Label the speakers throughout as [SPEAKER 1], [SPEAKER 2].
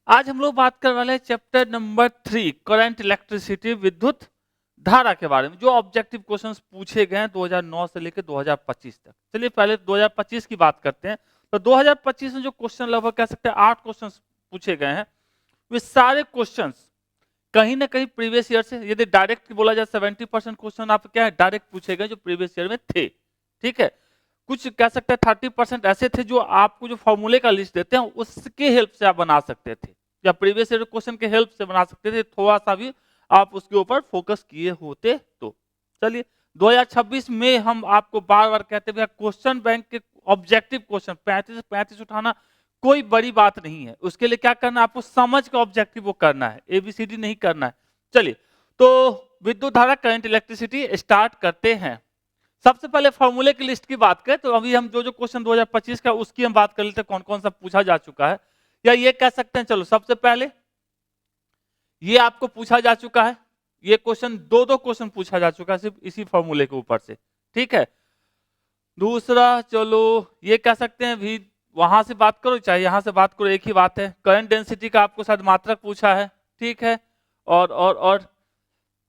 [SPEAKER 1] आज हम लोग बात करने वाले हैं चैप्टर नंबर 3 करंट इलेक्ट्रिसिटी, विद्युत धारा के बारे में। जो ऑब्जेक्टिव क्वेश्चंस पूछे गए हैं 2009 से लेकर 2025 तक। चलिए पहले 2025 की बात करते हैं। तो 2025 में जो क्वेश्चन लगभग कह सकते हैं 8 क्वेश्चंस पूछे गए हैं, वे सारे क्वेश्चंस कहीं ना कहीं प्रीवियस ईयर से, यदि डायरेक्ट बोला जाए 70% क्वेश्चन आप क्या है डायरेक्ट पूछे गए जो प्रीवियस ईयर में थे। ठीक है, कुछ कह सकते हैं 30% ऐसे थे जो आपको जो फॉर्मूले का लिस्ट देते हैं उसके हेल्प से आप बना सकते थे, या प्रीवियस ईयर क्वेश्चन के हेल्प से बना सकते थे, थोड़ा सा भी आप उसके ऊपर फोकस किए होते तो। चलिए 2026 में हम आपको बार बार कहते हैं क्वेश्चन बैंक के ऑब्जेक्टिव क्वेश्चन 35 उठाना कोई बड़ी बात नहीं है। उसके लिए क्या करना है, आपको समझ के ऑब्जेक्टिव वो करना है, एबीसीडी नहीं करना है। चलिए तो विद्युत धारा करंट इलेक्ट्रिसिटी स्टार्ट करते हैं। सबसे पहले फॉर्मूले की लिस्ट की बात करें तो अभी हम जो क्वेश्चन 2025 का उसकी हम बात कर लेते हैं, कौन कौन सा पूछा जा चुका है। या ये कह सकते हैं, चलो सबसे पहले ये आपको पूछा जा चुका है, ये क्वेश्चन दो क्वेश्चन पूछा जा चुका है सिर्फ इसी फॉर्मूले के ऊपर से। ठीक है, दूसरा चलो ये कह सकते हैं भी वहां से बात करो चाहे यहां से बात करो एक ही बात है। करंट डेंसिटी का आपको शायद मात्रक पूछा है। ठीक है, और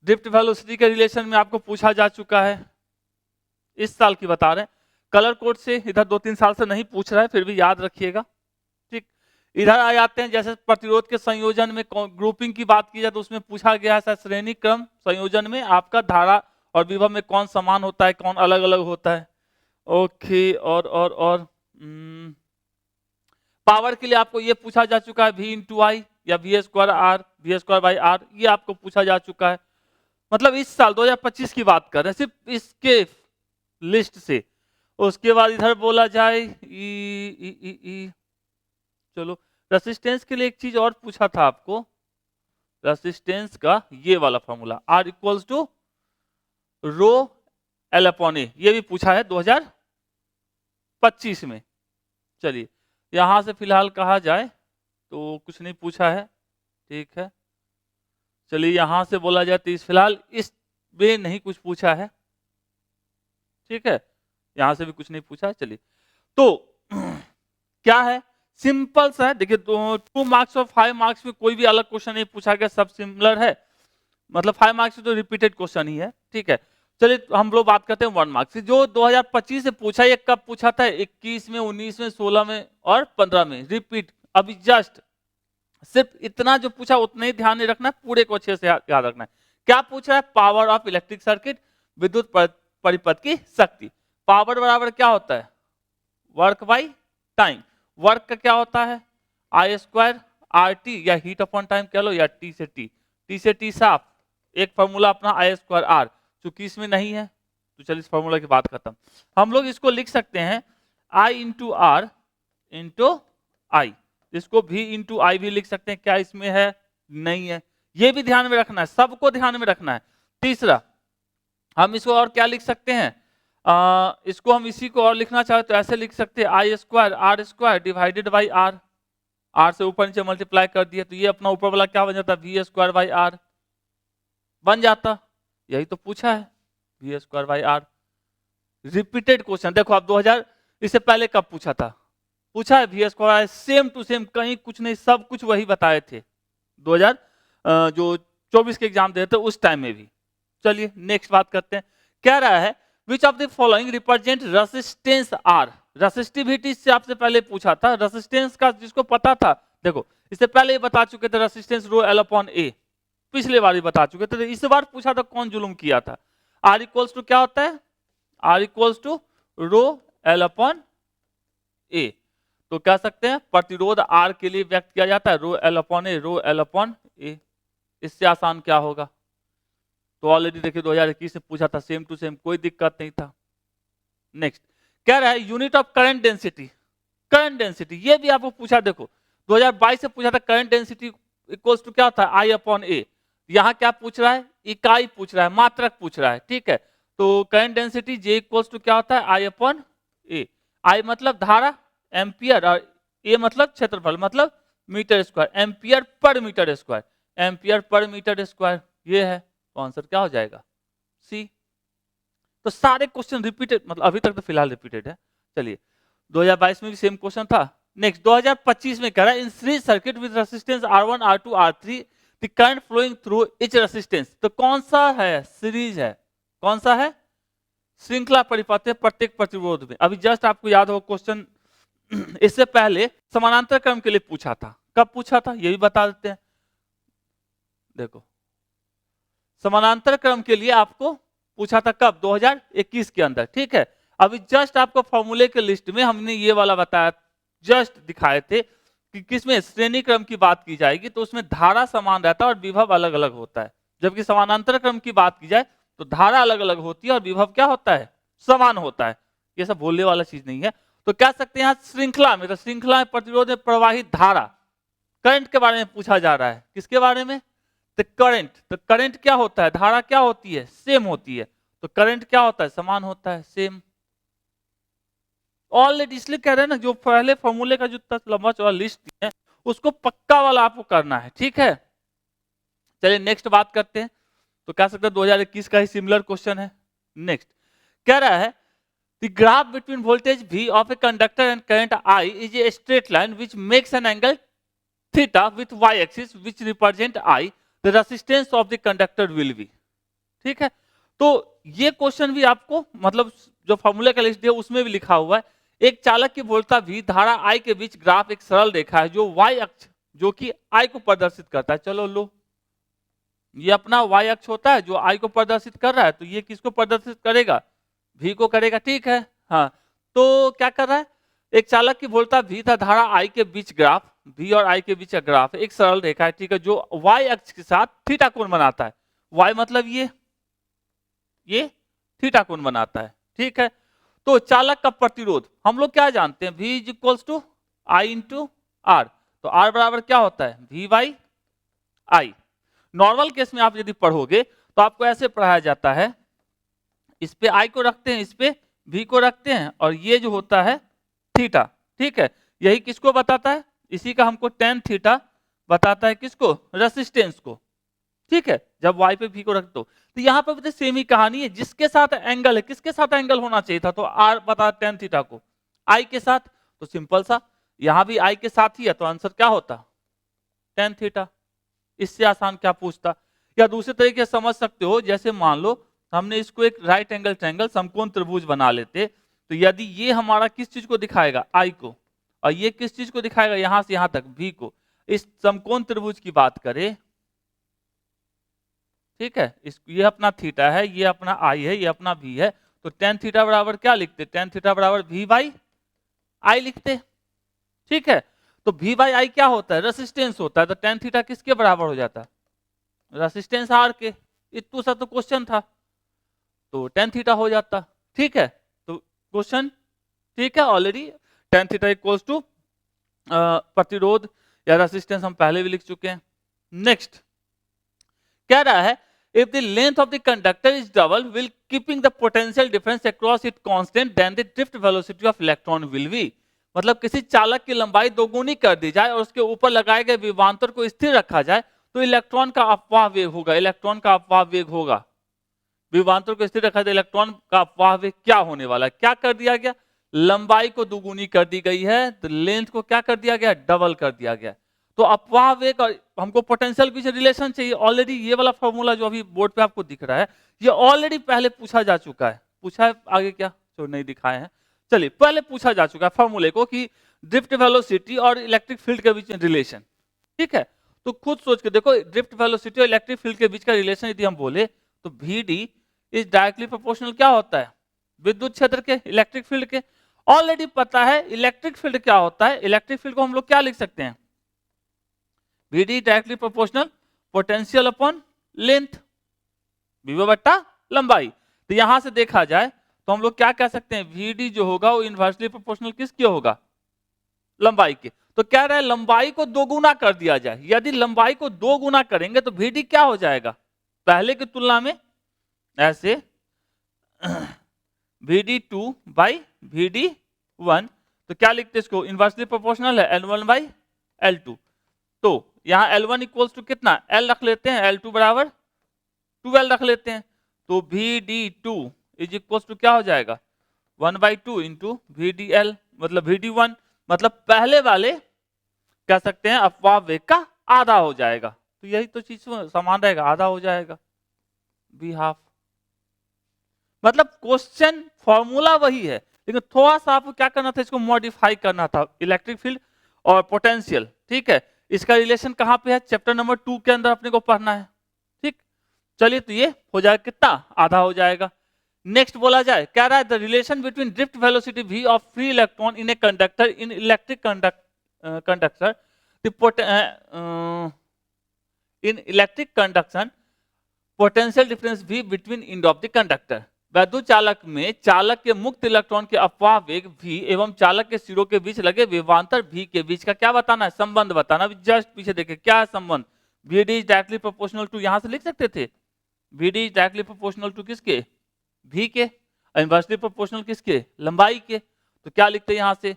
[SPEAKER 1] ड्रिफ्ट वेलोसिटी के रिलेशन में आपको पूछा जा चुका है, इस साल की बता रहे हैं। कलर कोड से इधर 2-3 साल से नहीं पूछ रहा है, फिर भी याद रखिएगा। ठीक, इधर आ जाते हैं जैसे प्रतिरोध के संयोजन में ग्रुपिंग की बात की जाए तो उसमें पूछा गया है श्रेणी क्रम संयोजन में आपका धारा और विभव में कौन समान होता है कौन अलग अलग होता है। ओके, और पावर के लिए आपको ये पूछा जा चुका है V × I या V²R ये आपको पूछा जा चुका है। मतलब इस साल 2025 की बात कर रहे हैं सिर्फ इसके लिस्ट से। उसके बाद इधर बोला जाए चलो रेसिस्टेंस के लिए एक चीज और पूछा था आपको, रेसिस्टेंस का ये वाला फॉर्मूला R = ρ L/A, ये भी पूछा है 2025 में। चलिए यहां से फिलहाल कहा जाए तो कुछ नहीं पूछा है। ठीक है, चलिए यहां से बोला जाए तो फिलहाल इस में नहीं कुछ पूछा है। ठीक है, यहां से भी कुछ नहीं पूछा। चलिए तो क्या है, सिंपल सा है। देखिए 2 मार्क्स और 5 मार्क्स में कोई भी अलग क्वेश्चन नहीं पूछा गया, सब सिमिलर है। मतलब 5 मार्क्स तो रिपीटेड क्वेश्चन ही है। ठीक है, चलिए हम लोग बात करते हैं 1 मार्क्स से। जो 2025 से पूछा, ये कब पूछा था, 21 में, 19 में, 16 में और 15 में रिपीट। अभी जस्ट सिर्फ इतना जो पूछा उतना ही ध्यान नहीं रखना है, पूरे को अच्छे से याद रखना है। क्या पूछा है, पावर ऑफ इलेक्ट्रिक सर्किट, विद्युत परिपथ की शक्ति। पावर बराबर क्या होता है, वर्क बाई टाइम। वर्क का क्या होता है I² RT या हीट अपॉन टाइम कह लो, या T से T साफ। एक फॉर्मूला अपना I² R, चूंकि इसमें नहीं है तो चलिए इस फॉर्मूला की बात खत्म। हम लोग इसको लिख सकते हैं I × R × I, इसको V × I भी लिख सकते हैं। क्या इसमें है, नहीं है, ये भी ध्यान में रखना है, सबको ध्यान में रखना है। तीसरा हम इसको और क्या लिख सकते हैं, इसको हम इसी को और लिखना चाहे तो ऐसे लिख सकते हैं I² R² divided by R। R से ऊपर नीचे मल्टीप्लाई कर दिया तो ये अपना ऊपर वाला क्या बन जाता है, V² R बन जाता। यही तो पूछा है, V² R। रिपीटेड क्वेश्चन देखो आप 2000 इससे पहले कब पूछा था, पूछा है V² सेम टू सेम, कहीं कुछ नहीं, सब कुछ वही बताए थे 2000 जो 24 के एग्जाम दे थे उस टाइम में भी। चलिए नेक्स्ट बात करते हैं। कह रहा है which of the following represent resistance R। Resistivity से आपसे पहले पूछा था, रेसिस्टेंस का जिसको पता था, देखो इससे पहले ही बता चुके थे रेसिस्टेंस ρL/A, पिछले बार ही बता चुके थे। तो इस बार पूछा था कौन जुलुम किया था। R = क्या होता है, R = ρL/A। तो कह सकते हैं प्रतिरोध R के लिए व्यक्त किया जाता है ρL/A। इससे आसान क्या होगा। तो ऑलरेडी देखिए 2021 से पूछा था, सेम टू सेम, कोई दिक्कत नहीं था। नेक्स्ट कह रहा है unit of current density. Current density ये भी आपको पूछा, देखो 2022 से पूछा था करंट डेंसिटी इक्वल्स टू क्या होता है I/A। यहां क्या पूछ रहा है, इकाई पूछ रहा है, मात्रक पूछ रहा है। ठीक है, तो current density J equals to क्या होता है I/A। I मतलब धारा, एम्पियर, और A मतलब क्षेत्रफल, मतलब metre square, ampere per metre square, ampere per metre square ये है। तो आंसर क्या हो जाएगा, सी। तो सारे क्वेश्चन रिपीटेड, मतलब अभी तक तो फिलहाल रिपीटेड है। चलिए 2022 में भी सेम क्वेश्चन था, नेक्स्ट 2025 में कह रहा है in series circuit with resistance R1 R2 R3 the current flowing through each resistance. तो कौन सा है? सीरीज है। कौन सा है? श्रृंखला परिपथ है प्रत्येक प्रतिरोध में। अभी जस्ट आपको याद हो क्वेश्चन इससे पहले समानांतर क्रम के लिए पूछा था। कब पूछा था ये भी बता देते हैं। देखो समानांतर क्रम के लिए आपको पूछा था कब? 2021 के अंदर, ठीक है। अभी जस्ट आपको फॉर्मूले के लिस्ट में हमने ये वाला बताया, जस्ट दिखाए थे कि किसमें श्रेणी क्रम की बात की जाएगी तो उसमें धारा समान रहता है और विभव अलग अलग होता है। जबकि समानांतर क्रम की बात की जाए तो धारा अलग अलग होती है और विभव क्या होता है? समान होता है। ये सब बोलने वाला चीज नहीं है। तो कह सकते हैं यहाँ श्रृंखला में, तो श्रृंखला में प्रतिरोध में प्रवाहित धारा, करंट के बारे में पूछा जा रहा है। किसके बारे में? तो करंट। तो करंट क्या होता है? धारा क्या होती है? सेम होती है। तो करंट क्या होता है? समान होता है, सेम। ऑलरेडी इसलिए कह रहे हैं ना, जो पहले फॉर्मूले का जो लंबा चौड़ा लिस्ट है उसको पक्का वाला आपको करना है, ठीक है। चलिए नेक्स्ट बात करते हैं। तो कह सकते हैं 2021 का ही सिमिलर क्वेश्चन है। नेक्स्ट कह रहा है the graph between voltage V of a conductor and current I is a straight line which makes an angle theta with y axis which represent I. The resistance of the conductor will be, ठीक है। तो ये question भी आपको मतलब जो फॉर्मूले का लिस्ट है उसमें भी लिखा हुआ है। एक चालक की वोल्टता V धारा I के बीच ग्राफ एक सरल रेखा है जो y अक्ष जो कि I को प्रदर्शित करता है। चलो लो, ये अपना y अक्ष होता है जो I को प्रदर्शित कर रहा है, तो ये किसको प्रदर्शित करेगा? V को करेगा, ठीक है। हाँ, तो क्या कर रहा है? एक चालक की वोल्टता V था धारा I के बीच ग्राफ, V और I के बीच का ग्राफ एक सरल रेखा है, ठीक है, जो y अक्ष के साथ थीटा कोण बनाता है। y मतलब ये थीटा कोण बनाता है, ठीक है। तो चालक का प्रतिरोध हम लोग क्या जानते हैं? V is equals to I into R। तो R बराबर क्या होता है? V by I। Normal case में आप यदि पढ़ोगे तो आपको ऐसे पढ़ाया जाता है, इस पे I को रखते हैं, इस पे V को रखते हैं और ये जो होता है थीटा, ठीक है। यही किसको बताता है? इसी का हमको tan थीटा बताता है। किसको? रेसिस्टेंस को, ठीक है। जब y पे V को रख दो तो यहाँ पर भी सेम ही कहानी है। जिसके साथ एंगल है, किसके साथ एंगल होना चाहिए था? तो R बता tan थीटा को I के साथ। तो सिंपल सा यहाँ भी I के साथ ही है, तो आंसर क्या होता? tan theta. इससे आसान क्या पूछता? या दूसरे तरीके से समझ सकते हो, जैसे मान लो हमने इसको एक राइट एंगल ट्रायंगल समकोण त्रिभुज बना लेते, तो यदि ये हमारा किस चीज को दिखाएगा? I को, और ये किस चीज को दिखाएगा? यहां से यहां तक V को। इस समकोण त्रिभुज की बात करें, ठीक है, ये अपना थीटा है, ये अपना I है, ये अपना V है, तो tan थीटा बराबर क्या लिखते? tan थीटा बराबर V बाई I लिखते, ठीक है। तो V बाई I क्या होता है? रेसिस्टेंस होता है। तो tan थीटा किसके बराबर हो जाता है? रेसिस्टेंस R के। इतना सा तो क्वेश्चन था, तो tan थीटा हो जाता, ठीक है। तो क्वेश्चन ठीक है, already tan theta equals to प्रतिरोध या रेसिस्टेंस हम पहले भी लिख चुके हैं। नेक्स्ट कह रहा है if the length of the conductor is double will keeping the potential difference across it constant then the drift velocity of electron will be। मतलब किसी चालक की लंबाई दोगुनी कर दी जाए और उसके ऊपर लगाए गए विभवांतर को स्थिर रखा जाए तो इलेक्ट्रॉन का अपवाह वेग होगा। इलेक्ट्रॉन का अपवाह वेग होगा, विभवांतर को स्थिर रखा जाए, इलेक्ट्रॉन का अपवाह वेग क्या होने वाला है? क्या कर दिया गया? लंबाई को दुगुनी कर दी गई है, तो लेंथ को क्या कर दिया गया? डबल कर दिया गया। तो अपवाह वेग और हमको पोटेंशियल बीच रिलेशन चाहिए। ऑलरेडी ये वाला फॉर्मूला जो अभी बोर्ड पे आपको दिख रहा है ये ऑलरेडी पहले पूछा जा चुका है। पूछा है आगे क्या जो नहीं दिखाए हैं, चलिए पहले पूछा जा चुका है फॉर्मूले को कि ड्रिफ्ट वेलोसिटी और इलेक्ट्रिक फील्ड के बीच में रिलेशन, ठीक है। तो खुद सोच के देखो, ड्रिफ्ट वेलोसिटी और इलेक्ट्रिक फील्ड के बीच का रिलेशन यदि हम बोले तो VD इज डायरेक्टली प्रोपोर्शनल क्या होता है? विद्युत क्षेत्र के, इलेक्ट्रिक फील्ड के। ऑलरेडी पता है इलेक्ट्रिक फील्ड क्या होता है। इलेक्ट्रिक फील्ड को हम लोग क्या लिख सकते हैं? VD directly proportional potential upon length, विभव बट्टा लंबाई। तो यहां से देखा जाए तो हम लोग क्या कह सकते हैं? VD जो होगा वो इनवर्सली प्रोपोर्शनल किसके होगा? लंबाई के। तो कह रहा है लंबाई को दो गुना कर दिया जाए। यदि लंबाई को दो गुना करेंगे तो VD क्या हो जाएगा पहले की तुलना में? ऐसे VD2 बाई VD1। तो क्या लिखते हैं इसको? इनवर्सली प्रोपोर्शनल है L1 बाई L2। तो यहां L1 इक्वल्स टू कितना? L रख लेते हैं, L2 बराबर 12 रख लेते हैं। तो VD2 इज इक्वल्स टू क्या हो जाएगा? 1/2 इंटू VDL मतलब VD1। मतलब पहले वाले कह सकते हैं अपवाह वेग का आधा हो जाएगा, तो यही तो चीज समान रहेगा, आधा हो जाएगा v हाफ। मतलब क्वेश्चन फॉर्मूला वही है, लेकिन थोड़ा सा आपको क्या करना था, इसको मॉडिफाई करना था, इलेक्ट्रिक फील्ड और पोटेंशियल, ठीक है। इसका रिलेशन कहां पे है, चैप्टर नंबर 2 के अंदर अपने को पढ़ना है, ठीक। चलिए तो ये हो जाएगा कितना, आधा हो जाएगा। नेक्स्ट बोला जाए, कह रहा है the relation between drift velocity v of free electron in a conductor in electric conductor in electric conduction potential difference v between end of the conductor। वैद्युत चालक में चालक के मुक्त इलेक्ट्रॉन के अपवाह वेग v एवं चालक के सिरों के बीच लगे विभवांतर v के बीच का क्या बताना है, संबंध बताना। जस्ट पीछे देखें क्या है संबंध, vd is directly proportional to, यहां से लिख सकते थे vd is directly proportional to किसके, v के, इनवर्सली प्रोपोर्शनल किसके, लंबाई के। तो क्या लिखते हैं यहां से,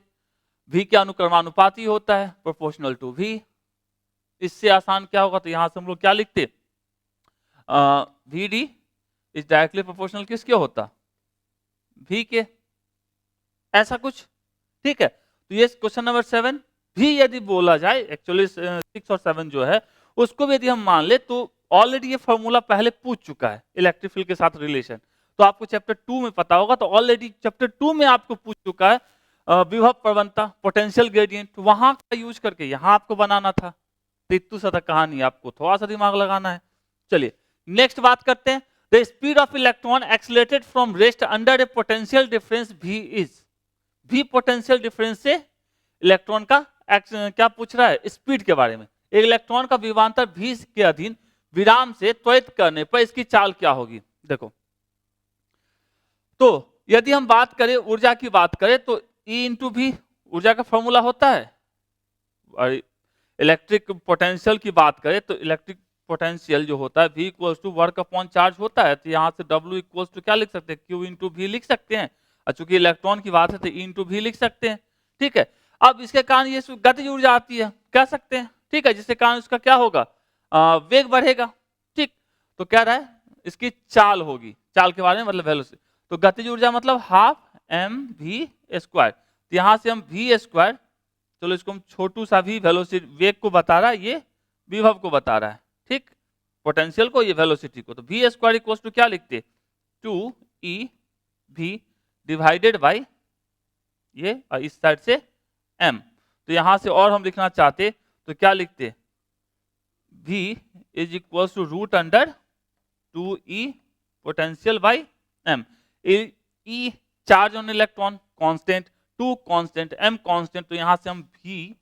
[SPEAKER 1] v के अनुक्रमानुपाती होता है, प्रोपोर्शनल टू v। इससे आसान क्या होगा, तो यहां से हम लोग क्या लिखते, vd इज डायरेक्टली प्रोपोर्शनल किसके होता, v के, ऐसा कुछ, ठीक है। तो ये क्वेश्चन नंबर 7 भी यदि बोला जाए, एक्चुअली 6 और 7 जो है उसको भी यदि हम मान ले, तो ऑलरेडी ये फॉर्मूला पहले पूछ चुका है इलेक्ट्रिक फील्ड के साथ रिलेशन, तो आपको चैप्टर 2 में पता होगा। तो ऑलरेडी चैप्टर 2 में आपको पूछ चुका है विभव प्रवणता, पोटेंशियल ग्रेडियंट, वहां का यूज करके यहां आपको बनाना था। तो इतनी सा कहानी, आपको थोड़ा सा दिमाग लगाना है। चलिए नेक्स्ट बात करते हैं, the speed of electron accelerated from rest under A potential difference v is, v potential difference से इलेक्ट्रॉन का क्या पूछ रहा है, स्पीड के बारे में। एक इलेक्ट्रॉन का विभवांतर v के अधीन विराम से त्वरित करने पर इसकी चाल क्या होगी। देखो, तो यदि हम बात करें ऊर्जा की बात करें, तो E इंटू भी ऊर्जा का फॉर्मूला होता है, और इलेक्ट्रिक पोटेंशियल की बात करें तो इलेक्ट्रिक पोटेंशियल जो होता है v equals to work upon charge होता है। तो यहाँ से W इक्वल्स टू क्या लिख सकते हैं, Q इंटू भी लिख सकते हैं, और चूंकि इलेक्ट्रॉन की बात है तो E इंटू भी लिख सकते हैं, ठीक है। अब इसके कारण ये गतिज ऊर्जा आती है, कह सकते हैं, ठीक है, जिसके कारण उसका क्या होगा, वेग बढ़ेगा, ठीक। तो कह रहा है इसकी चाल होगी, चाल के बारे में मतलब वेलोसिटी, तो गतिज ऊर्जा मतलब हाफ mv स्क्वायर। तो यहाँ से हम v स्क्वायर, चलो इसको हम छोटू सा भी वेलोसिटी, वेग को बता रहा है, ये विभव को बता रहा है, ठीक, पोटेंशियल को, ये वेलोसिटी को। तो v स्क्वायर इक्वल टू क्या लिखते, 2ev डिवाइडेड बाई ये, और इस साइड से m। तो यहां से और हम लिखना चाहते तो क्या लिखते, v is equal to root under 2e potential by m। e charge on electron constant, 2 constant, m constant, तो यहां से हम v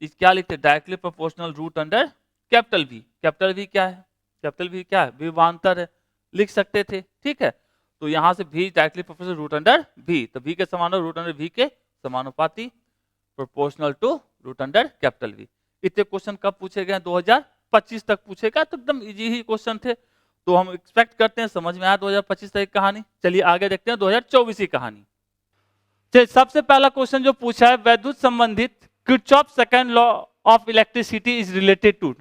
[SPEAKER 1] इस क्या लिखते, directly proportional root under capital V। Capital V क्या है, कैपिटल V क्या है, विभवांतर है, लिख सकते थे, ठीक है। तो यहां से V directly proportional root under V, तो V के समानुपाती रूट अंडर V के समानुपाती proportional to root under capital V। इतने क्वेश्चन कब पूछे गए, 2025 तक पूछेगा, तो एकदम इजी ही क्वेश्चन थे। तो हम एक्सपेक्ट करते हैं समझ में आया 2025 तक कहानी। चलिए आगे देखते हैं 2024 की कहानी। चलिए सबसे पहला क्वेश्चन जो पूछा है, वैद्युत संबंधित Kirchhoff second law of electricity is related to,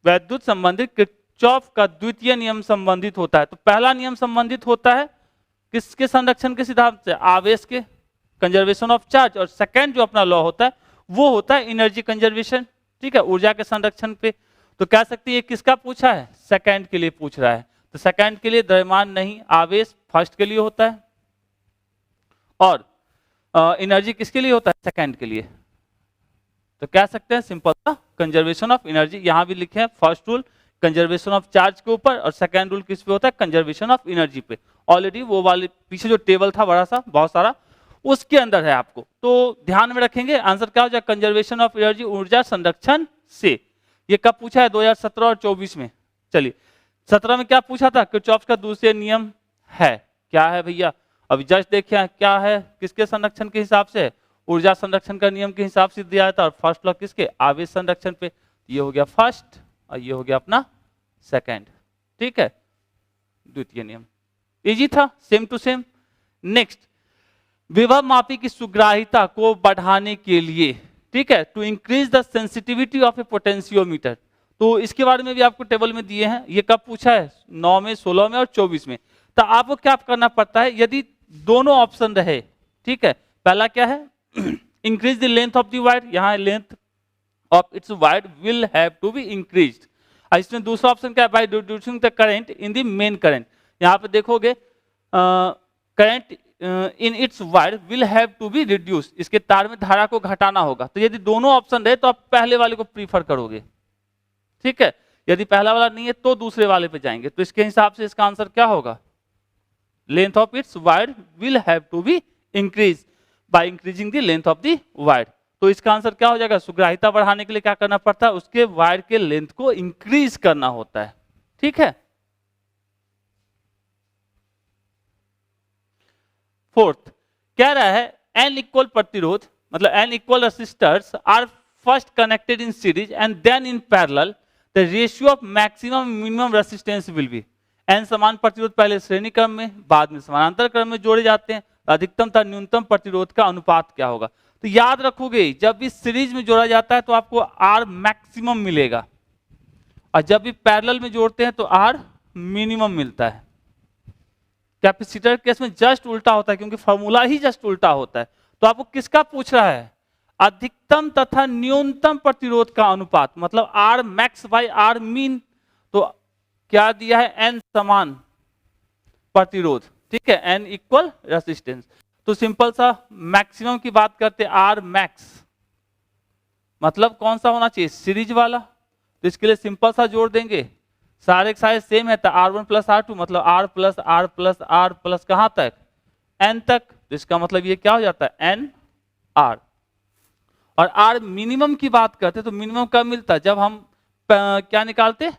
[SPEAKER 1] वैद्युत संबंधित किरचॉफ का द्वितीय नियम संबंधित होता है। तो पहला नियम संबंधित होता है किसके संरक्षण के सिद्धांत से, आवेश के, कंजर्वेशन ऑफ चार्ज। और सेकंड जो अपना लॉ होता है वो होता है एनर्जी कंजर्वेशन, ठीक है, ऊर्जा के संरक्षण पे। तो कह सकते हैं किसका पूछा है, सेकंड के लिए पूछ रहा है। तो सेकंड के लिए द्रव्यमान नहीं, आवेश फर्स्ट के लिए होता है, और एनर्जी किसके लिए होता है, सेकंड के लिए। तो कह सकते हैं सिंपल सा कंजर्वेशन ऑफ एनर्जी, यहां भी लिखे हैं first rule conservation of charge के ऊपर, और सेकंड रूल किस पे होता है, कंजर्वेशन ऑफ एनर्जी पे। ऑलरेडी वो वाले पीछे जो टेबल था बड़ा सा बहुत सारा, उसके अंदर है आपको, तो ध्यान में रखेंगे। आंसर क्या हो जाए, कंजर्वेशन ऑफ एनर्जी, ऊर्जा संरक्षण से। ये कब पूछा है, 2017 और 24 में। चलिए 17 में क्या पूछा था, किरचॉफ का दूसरे नियम है, क्या है भैया, अभी जस्ट देखिए क्या है, किसके संरक्षण के हिसाब से, ऊर्जा संरक्षण का नियम के हिसाब से दिया था। और फर्स्ट लॉ किसके, आवेश संरक्षण पे। ये हो गया फर्स्ट और ये हो गया अपना सेकंड, ठीक है, द्वितीय नियम। इजी था, सेम टू सेम। नेक्स्ट, विभव मापी की सुग्राहिता को बढ़ाने के लिए, ठीक है, to increase the sensitivity of a potentiometer. तो इसके बारे में भी आपको टेबल में दिए हैं। ये कब पूछा है, 9 में, 16 में और 24 में। तो आपको क्या करना पड़ता है, यदि दोनों ऑप्शन रहे, ठीक है, पहला क्या है increase the length of the wire, यहाँ length of its wire will have to be increased. इसमें दूसरा ऑप्शन क्या है, by reducing the current in the main current. यहाँ पे देखोगे current in its wire will have to be reduce, इसके तार में धारा को घटाना होगा। तो यदि दोनों ऑप्शन रहे तो आप पहले वाले को प्रीफर करोगे, ठीक है। यदि पहला वाला नहीं है तो दूसरे वाले पे जाएंगे। तो इसके हिसाब से इसका आंसर क्या होगा, length of its wire will have to be increase by increasing the length of the wire. तो इसका आंसर क्या हो जाएगा, सुग्राहिता बढ़ाने के लिए क्या करना पड़ता है, उसके वायर के लेंथ को इंक्रीज करना होता है, ठीक है। फोर्थ कह रहा है एन इक्वल प्रतिरोध, मतलब N equal resistors are first connected in series and then in parallel, the ratio of maximum minimum resistance will be. N समान प्रतिरोध पहले श्रेणी क्रम में बाद में समानांतर क्रम में जोड़े जाते हैं, अधिकतम तथा न्यूनतम प्रतिरोध का अनुपात क्या होगा। तो याद रखोगे जब भी सीरीज में जोड़ा जाता है तो आपको आर मैक्सिमम मिलेगा, और जब भी पैरेलल में जोड़ते हैं तो आर मिनिमम मिलता है। कैपेसिटर केस में जस्ट उल्टा होता है, क्योंकि फॉर्मूला ही जस्ट उल्टा होता है। तो आपको किसका पूछ रहा है, अधिकतम तथा न्यूनतम प्रतिरोध का अनुपात, मतलब R max by R min. तो क्या दिया है, एन समान प्रतिरोध, ठीक है, एन इक्वल रेसिस्टेंस। तो सिंपल सा मैक्सिमम की बात करते हैं, आर मैक्स मतलब कौन सा होना चाहिए, सीरीज वाला। तो इसके लिए सिंपल सा जोड़ देंगे, सारे साइज सेम है तो R1 प्लस R2 मतलब R plus R plus R plus कहां तक, N तक। तो इसका मतलब ये क्या हो जाता है, N R। और R मिनिमम की बात करते तो मिनिमम कब मिलता है, जब हम क्या निकालते,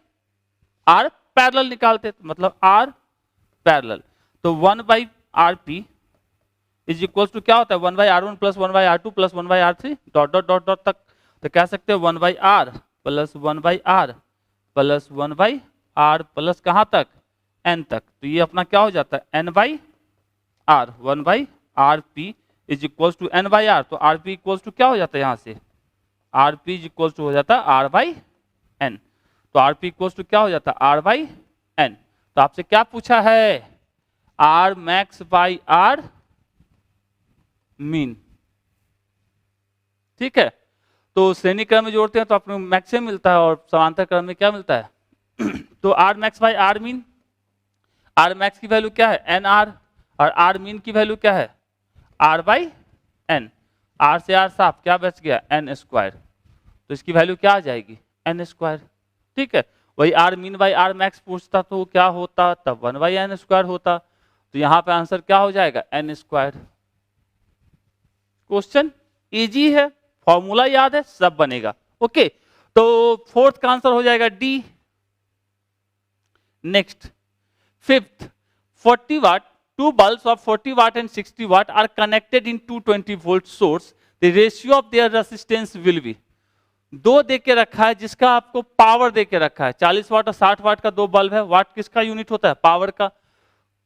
[SPEAKER 1] R पैरेलल निकालते, तो मतलब R पैरेलल। तो 1 by R P is equal to क्या होता है, 1 by R1 plus 1 by R2 plus 1 by R3 dot dot dot dot तक। तो कह सकते हैं 1 by R plus 1 by R plus 1 by R plus कहां तक, N तक। तो ये अपना क्या हो जाता है, N by R, 1 by R P is equal to N by R। तो आर पी इक्वल टू क्या हो जाता है, यहाँ से R P is equal to हो जाता है R बाई N। तो आर पी इक्वल टू क्या हो जाता है, R बाई N। तो आपसे क्या पूछा है, R max by R mean, ठीक है। तो श्रेणी क्रम में जोड़ते हैं तो आपको मैक्सिमम मिलता है, और समांतर क्रम में क्या मिलता है तो R max by R min, R max की वैल्यू क्या है, एन आर, और आर मीन की वैल्यू क्या है, आर बाई एन। आर से आर साफ, क्या बच गया, एन स्क्वायर। तो इसकी वैल्यू क्या आ जाएगी, एन स्क्वायर, ठीक है। वही R min by R max पूछता तो क्या होता, तब 1 बाई एन स्क्वायर होता। तो यहाँ पे आंसर क्या हो जाएगा, एन स्क्वायर। क्वेश्चन इजी है, फॉर्मूला याद है, सब बनेगा, ओके। तो फोर्थ का आंसर हो जाएगा D. Next fifth, 40 watt, two bulbs of 40 watt and 60 watt are connected in 220 volt source, the ratio of their resistance will be। दो दे के रखा है जिसका आपको पावर दे के रखा है, 40 वाट और 60 वाट का दो बल्ब है, वाट किसका यूनिट होता है, पावर का।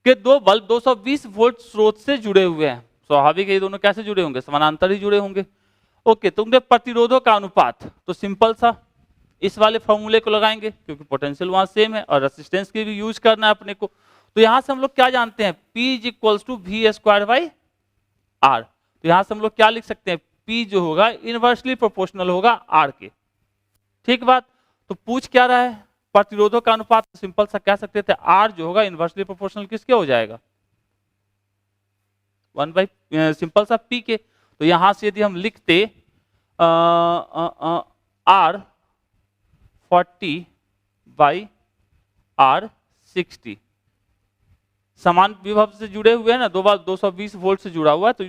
[SPEAKER 1] के दो बल्ब 220 वोल्ट स्रोत से जुड़े हुए हैं, स्वाभाविक है ये दोनों कैसे जुड़े होंगे, समानांतर ही जुड़े होंगे, ओके। तो उनके प्रतिरोधों का अनुपात, तो सिंपल सा इस वाले फॉर्मूले को लगाएंगे, क्योंकि पोटेंशियल वहां सेम है और रेसिस्टेंस की भी यूज करना है अपने को। तो यहां से हम लोग क्या जानते हैं, P is equals to V square by R. तो यहां से हम लोग क्या लिख सकते हैं, P जो होगा इनवर्सली प्रोपोर्शनल होगा R के, ठीक बात। तो पूछ क्या रहा है, प्रतिरोधों का अनुपात, तो सिंपल सा कह सकते थे R जो होगा इनवर्सली प्रोपोर्शनल किसके हो जाएगा, 1 बाई सिंपल सा P के। तो यहां से यदि हम लिखते R 40 बाई R 60, समान विभव से जुड़े हुए हैं ना, दो बार 220 वोल्ट से जुड़ा हुआ है, तो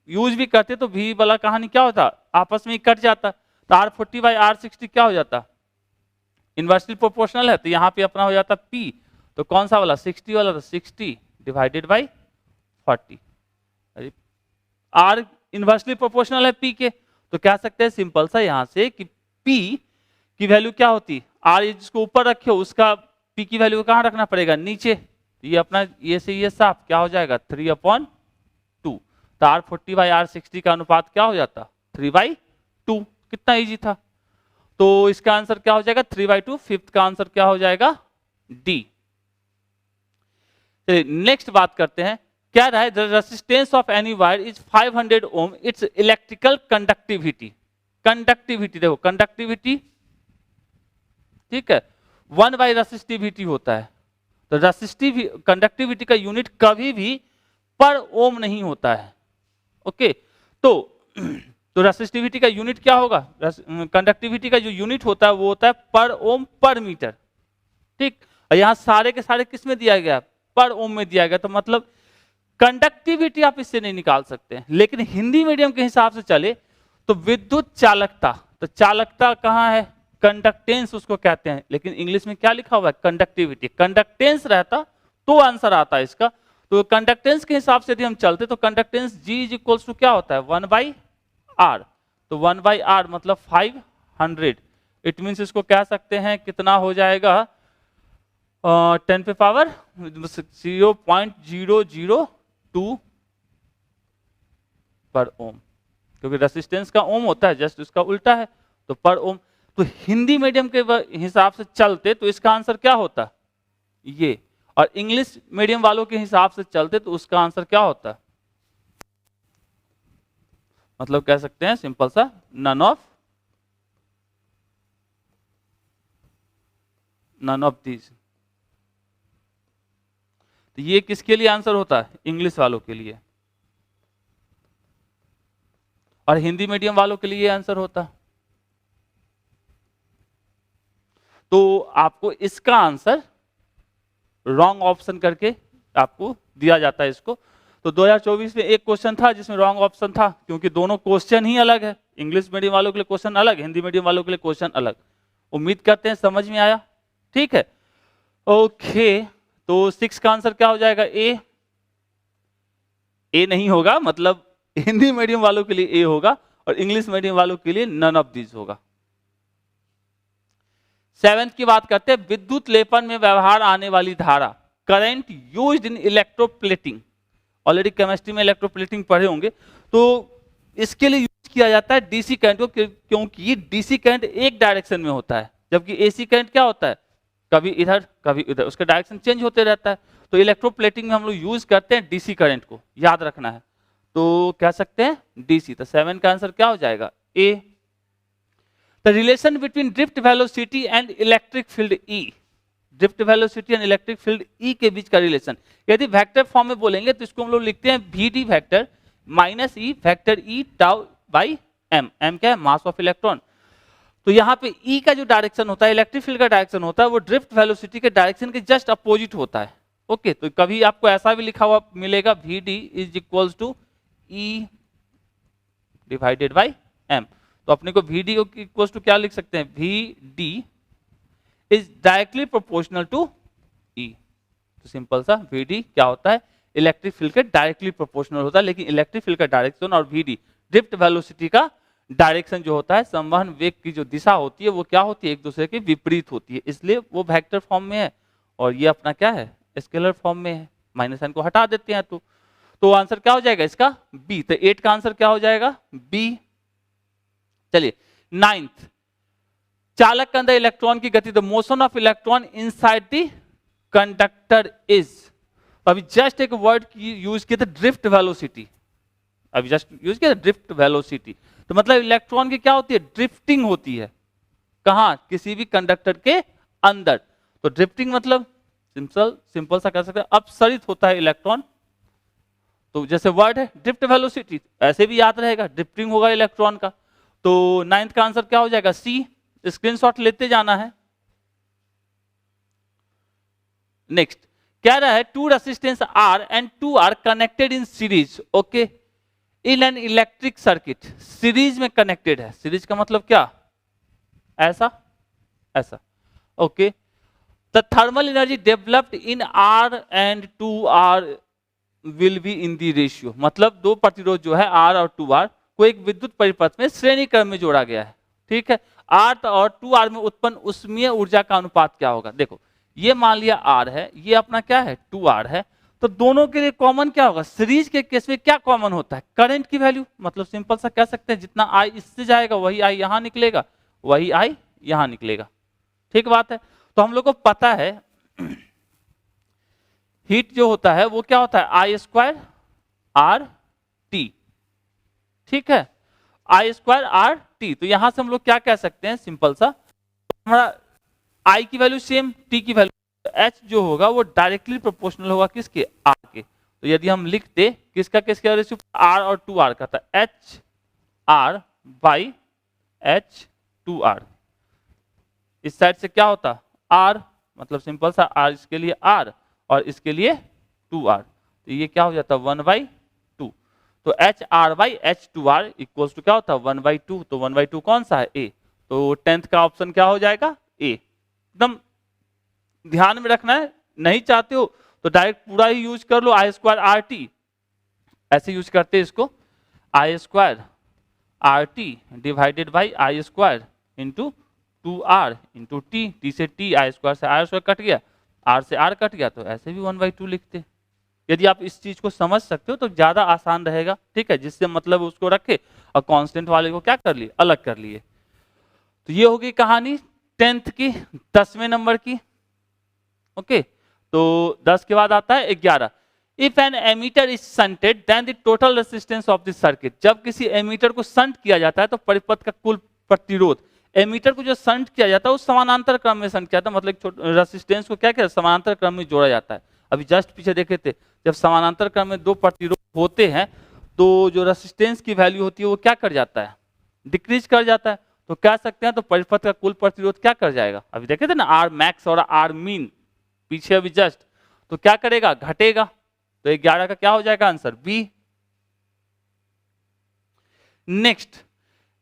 [SPEAKER 1] यूज भी करते तो भी वाला कहानी क्या होता, आपस में ही कट जाता। तो R40 बाई R60 क्या हो जाता, इनवर्सली प्रोपोर्शनल है, तो यहाँ पे अपना हो जाता P। तो कौन सा वाला, 60 वाला, तो 60 divided by 40। R inversely proportional है P के, तो कह सकते हैं सिंपल सा यहाँ से कि P की वैल्यू क्या होती, R जिसको ऊपर रखे हो उसका P की वैल्यू कहाँ रखना पड़ेगा, नीचे। ये अपना ये से ये साफ क्या हो जाएगा, 3/2। तो R40 बाई R60 का अनुपात क्या हो जाता, 3/2। कितना इजी था। तो इसका आंसर क्या हो जाएगा, 3/2। फिफ्थ का आंसर क्या हो जाएगा, डी। नेक्स्ट बात करते हैं, क्या रहा है, the resistance of any wire is 500 ohm, its electrical conductivity, conductivity देखो कंडक्टिविटी, ठीक है, 1 by रेसिस्टिविटी होता है। तो रेसिस्टिव कंडक्टिविटी का यूनिट कभी भी पर ओम नहीं होता है। ओके, तो रेसिस्टिविटी का यूनिट क्या होगा, कंडक्टिविटी का जो यूनिट होता है वो होता है पर ओम पर मीटर, ठीक। और यहाँ सारे के सारे किस में दिया गया, पर ओम में दिया गया, तो मतलब कंडक्टिविटी आप इससे नहीं निकाल सकते। लेकिन हिंदी मीडियम के हिसाब से चले तो विद्युत चालकता, तो चालकता कहाँ है, कंडक्टेंस उसको कहते हैं, लेकिन इंग्लिश में क्या लिखा हुआ है, कंडक्टिविटी। कंडक्टेंस रहता तो आंसर आता है इसका। तो कंडक्टेंस के हिसाब से यदि हम चलते तो conductance G is equal to क्या होता है, 1/r। तो 1/r मतलब 500। इट मीन्स इसको कह सकते हैं कितना हो जाएगा, 10 पे पावर 0.002 पर ओम, क्योंकि रेसिस्टेंस का ओम होता है, जस्ट उसका उल्टा है, तो पर ओम। तो हिंदी मीडियम के हिसाब से चलते तो इसका आंसर क्या होता, ये, और इंग्लिश मीडियम वालों के हिसाब से चलते तो उसका आंसर क्या होता, मतलब कह सकते हैं सिंपल सा नन ऑफ दीज। तो ये किसके लिए आंसर होता है, इंग्लिश वालों के लिए, और हिंदी मीडियम वालों के लिए ये आंसर होता। तो आपको इसका आंसर रॉन्ग ऑप्शन करके आपको दिया जाता है इसको। तो 2024 में एक क्वेश्चन था जिसमें रॉन्ग ऑप्शन था, क्योंकि दोनों क्वेश्चन ही अलग है, इंग्लिश मीडियम वालों के लिए क्वेश्चन अलग, हिंदी मीडियम वालों के लिए क्वेश्चन अलग। उम्मीद करते हैं समझ में आया, ठीक है। ओके, तो 6 का आंसर क्या हो जाएगा, ए नहीं होगा, मतलब हिंदी मीडियम वालों के लिए ए होगा और इंग्लिश मीडियम वालों के लिए नन ऑफ दीज होगा। 7 की बात करते हैं, विद्युत लेपन में व्यवहार आने वाली धारा, current used in electroplating. Already chemistry में इलेक्ट्रोप्लेटिंग पढ़े होंगे, तो इसके लिए यूज किया जाता है डीसी करंट को, क्योंकि डीसी करंट एक डायरेक्शन में होता है, जबकि एसी करंट क्या होता है, कभी इधर कभी इधर, उसका डायरेक्शन चेंज होते रहता है। तो इलेक्ट्रोप्लेटिंग में हम लोग यूज करते हैं डीसी करंट को, याद रखना है, तो कह सकते हैं डीसी। तो 7 का आंसर क्या हो जाएगा, A. The relation between drift velocity and electric field E, drift velocity and electric field E के बीच का रिलेशन, यदि वेक्टर फॉर्म में बोलेंगे तो इसको हम लोग लिखते हैं V vector minus E vector E tau by M. M क्या है, मास ऑफ इलेक्ट्रॉन। तो यहाँ पे ई का जो डायरेक्शन होता है, इलेक्ट्रिक फील्ड का डायरेक्शन होता है, वो ड्रिफ्ट वेलोसिटी के डायरेक्शन के जस्ट अपोजिट होता है। ओके, तो कभी आपको ऐसा भी लिखा हुआ मिलेगा, V D is equal to E divided by M. तो अपने को वी डी इक्वल टू क्या लिख सकते हैं, V D is directly proportional to E. तो सिंपल सा वी डी क्या होता है, इलेक्ट्रिक फील्ड के डायरेक्टली प्रोपोर्शनल होता है, लेकिन इलेक्ट्रिक फील्ड का डायरेक्शन और वी डी ड्रिफ्ट वेलोसिटी का डायरेक्शन जो होता है, संवहन वेग की जो दिशा होती है वो क्या होती है, एक दूसरे के विपरीत होती है, इसलिए वो वेक्टर फॉर्म में है और ये अपना क्या है, स्केलर फॉर्म में है। माइनस साइन को हटा देते हैं तो आंसर क्या हो जाएगा इसका, बी। तो 8 का आंसर क्या हो जाएगा, बी। चलिए 9th, चालक के अंदर इलेक्ट्रॉन की गति, the motion of electron inside the conductor is. अभी जस्ट एक वर्ड यूज किया था, ड्रिफ्ट वेलोसिटी, अभी जस्ट यूज किया था ड्रिफ्ट वेलोसिटी। तो मतलब इलेक्ट्रॉन की क्या होती है, ड्रिफ्टिंग होती है, कहां, किसी भी कंडक्टर के अंदर। तो ड्रिफ्टिंग मतलब सिंपल सा कह सकते हैं अपसरित होता है इलेक्ट्रॉन। तो जैसे वर्ड है ड्रिफ्ट वेलोसिटी, ऐसे भी याद रहेगा, ड्रिफ्टिंग होगा इलेक्ट्रॉन का। तो 9th का आंसर क्या हो जाएगा, सी। स्क्रीनशॉट लेते जाना है। नेक्स्ट कह रहा है, 2 resistance R and 2 R connected in series, okay, in an electric circuit. Series में कनेक्टेड है, सीरीज का मतलब क्या, ऐसा ऐसा, okay. The thermal energy developed in R and 2R will be in the ratio, मतलब 2 प्रतिरोध जो है R और 2R को एक विद्युत परिपथ में श्रेणी क्रम में जोड़ा गया है, ठीक है। R और 2R में उत्पन्न उष्मीय ऊर्जा का अनुपात क्या होगा। देखो ये मान लिया R है, ये अपना क्या है 2R है, तो दोनों के लिए कॉमन क्या होगा, सीरीज के केस में क्या कॉमन होता है, करंट की वैल्यू। मतलब सिंपल सा कह सकते हैं जितना I इससे जाएगा वही I यहां निकलेगा, वही I यहां निकलेगा, ठीक बात है। तो हम लोग को पता है हीट जो होता है वो क्या होता है आई स्क्वायर आर टी, ठीक है, आई स्क्वायर आर टी। तो यहां से हम लोग क्या कह सकते हैं, सिंपल सा, हमारा आई की वैल्यू सेम, टी की वैल्यू, एच जो होगा वो डायरेक्टली प्रोपोर्शनल होगा किसके, आर के। तो यदि हम लिखते किसका किसका रेशियो, आर और 2r का, था H R by H 2r, इस साइड से क्या होता r, मतलब सिंपल सा r इसके लिए r और इसके लिए 2r, तो ये क्या हो जाता 1/2। तो H R by H 2r equals to क्या होता 1/2। तो 1/2 कौन सा है, a। तो 10th का ऑप्शन क्या हो जाएगा, a। एकदम ध्यान में रखना है, नहीं चाहते हो तो डायरेक्ट पूरा ही यूज कर लो, आई स्क्वायर आर टी, ऐसे यूज करते हैं इसको, I square R T divided by I square into 2r into T, T से टी, आई स्क्वायर से आर स्क्वायर कट गया, आर से आर कट गया, तो ऐसे भी 1/2 लिखते। यदि आप इस चीज को समझ सकते हो तो ज्यादा आसान रहेगा, ठीक है, जिससे मतलब उसको रखे और कांस्टेंट वाले को क्या कर लिए, अलग कर लिए। तो ये होगी कहानी 10th की, 10वें नंबर की। ओके, तो 10 के बाद आता है 11। If an ammeter is shunted then the total resistance of the circuit. जब किसी एमीटर को शंट किया जाता है तो परिपथ का कुल प्रतिरोध, एमीटर को जो शंट किया जाता है उस समानांतर क्रम में शंट किया जाता है, मतलब रेसिस्टेंस को क्या किया, समानांतर क्रम में जोड़ा जाता है। अभी जस्ट पीछे देखे थे, जब समानांतर क्रम में दो प्रतिरोध होते हैं तो जो रेसिस्टेंस की वैल्यू होती है वो क्या कर जाता है, डिक्रीज कर जाता है। तो कह सकते हैं तो परिपथ का कुल प्रतिरोध क्या कर जाएगा, अभी देखे थे ना आर मैक्स और आर मीन पीछे अभी जस्ट, तो क्या करेगा, घटेगा। तो 11 का क्या हो जाएगा आंसर, बी। नेक्स्ट,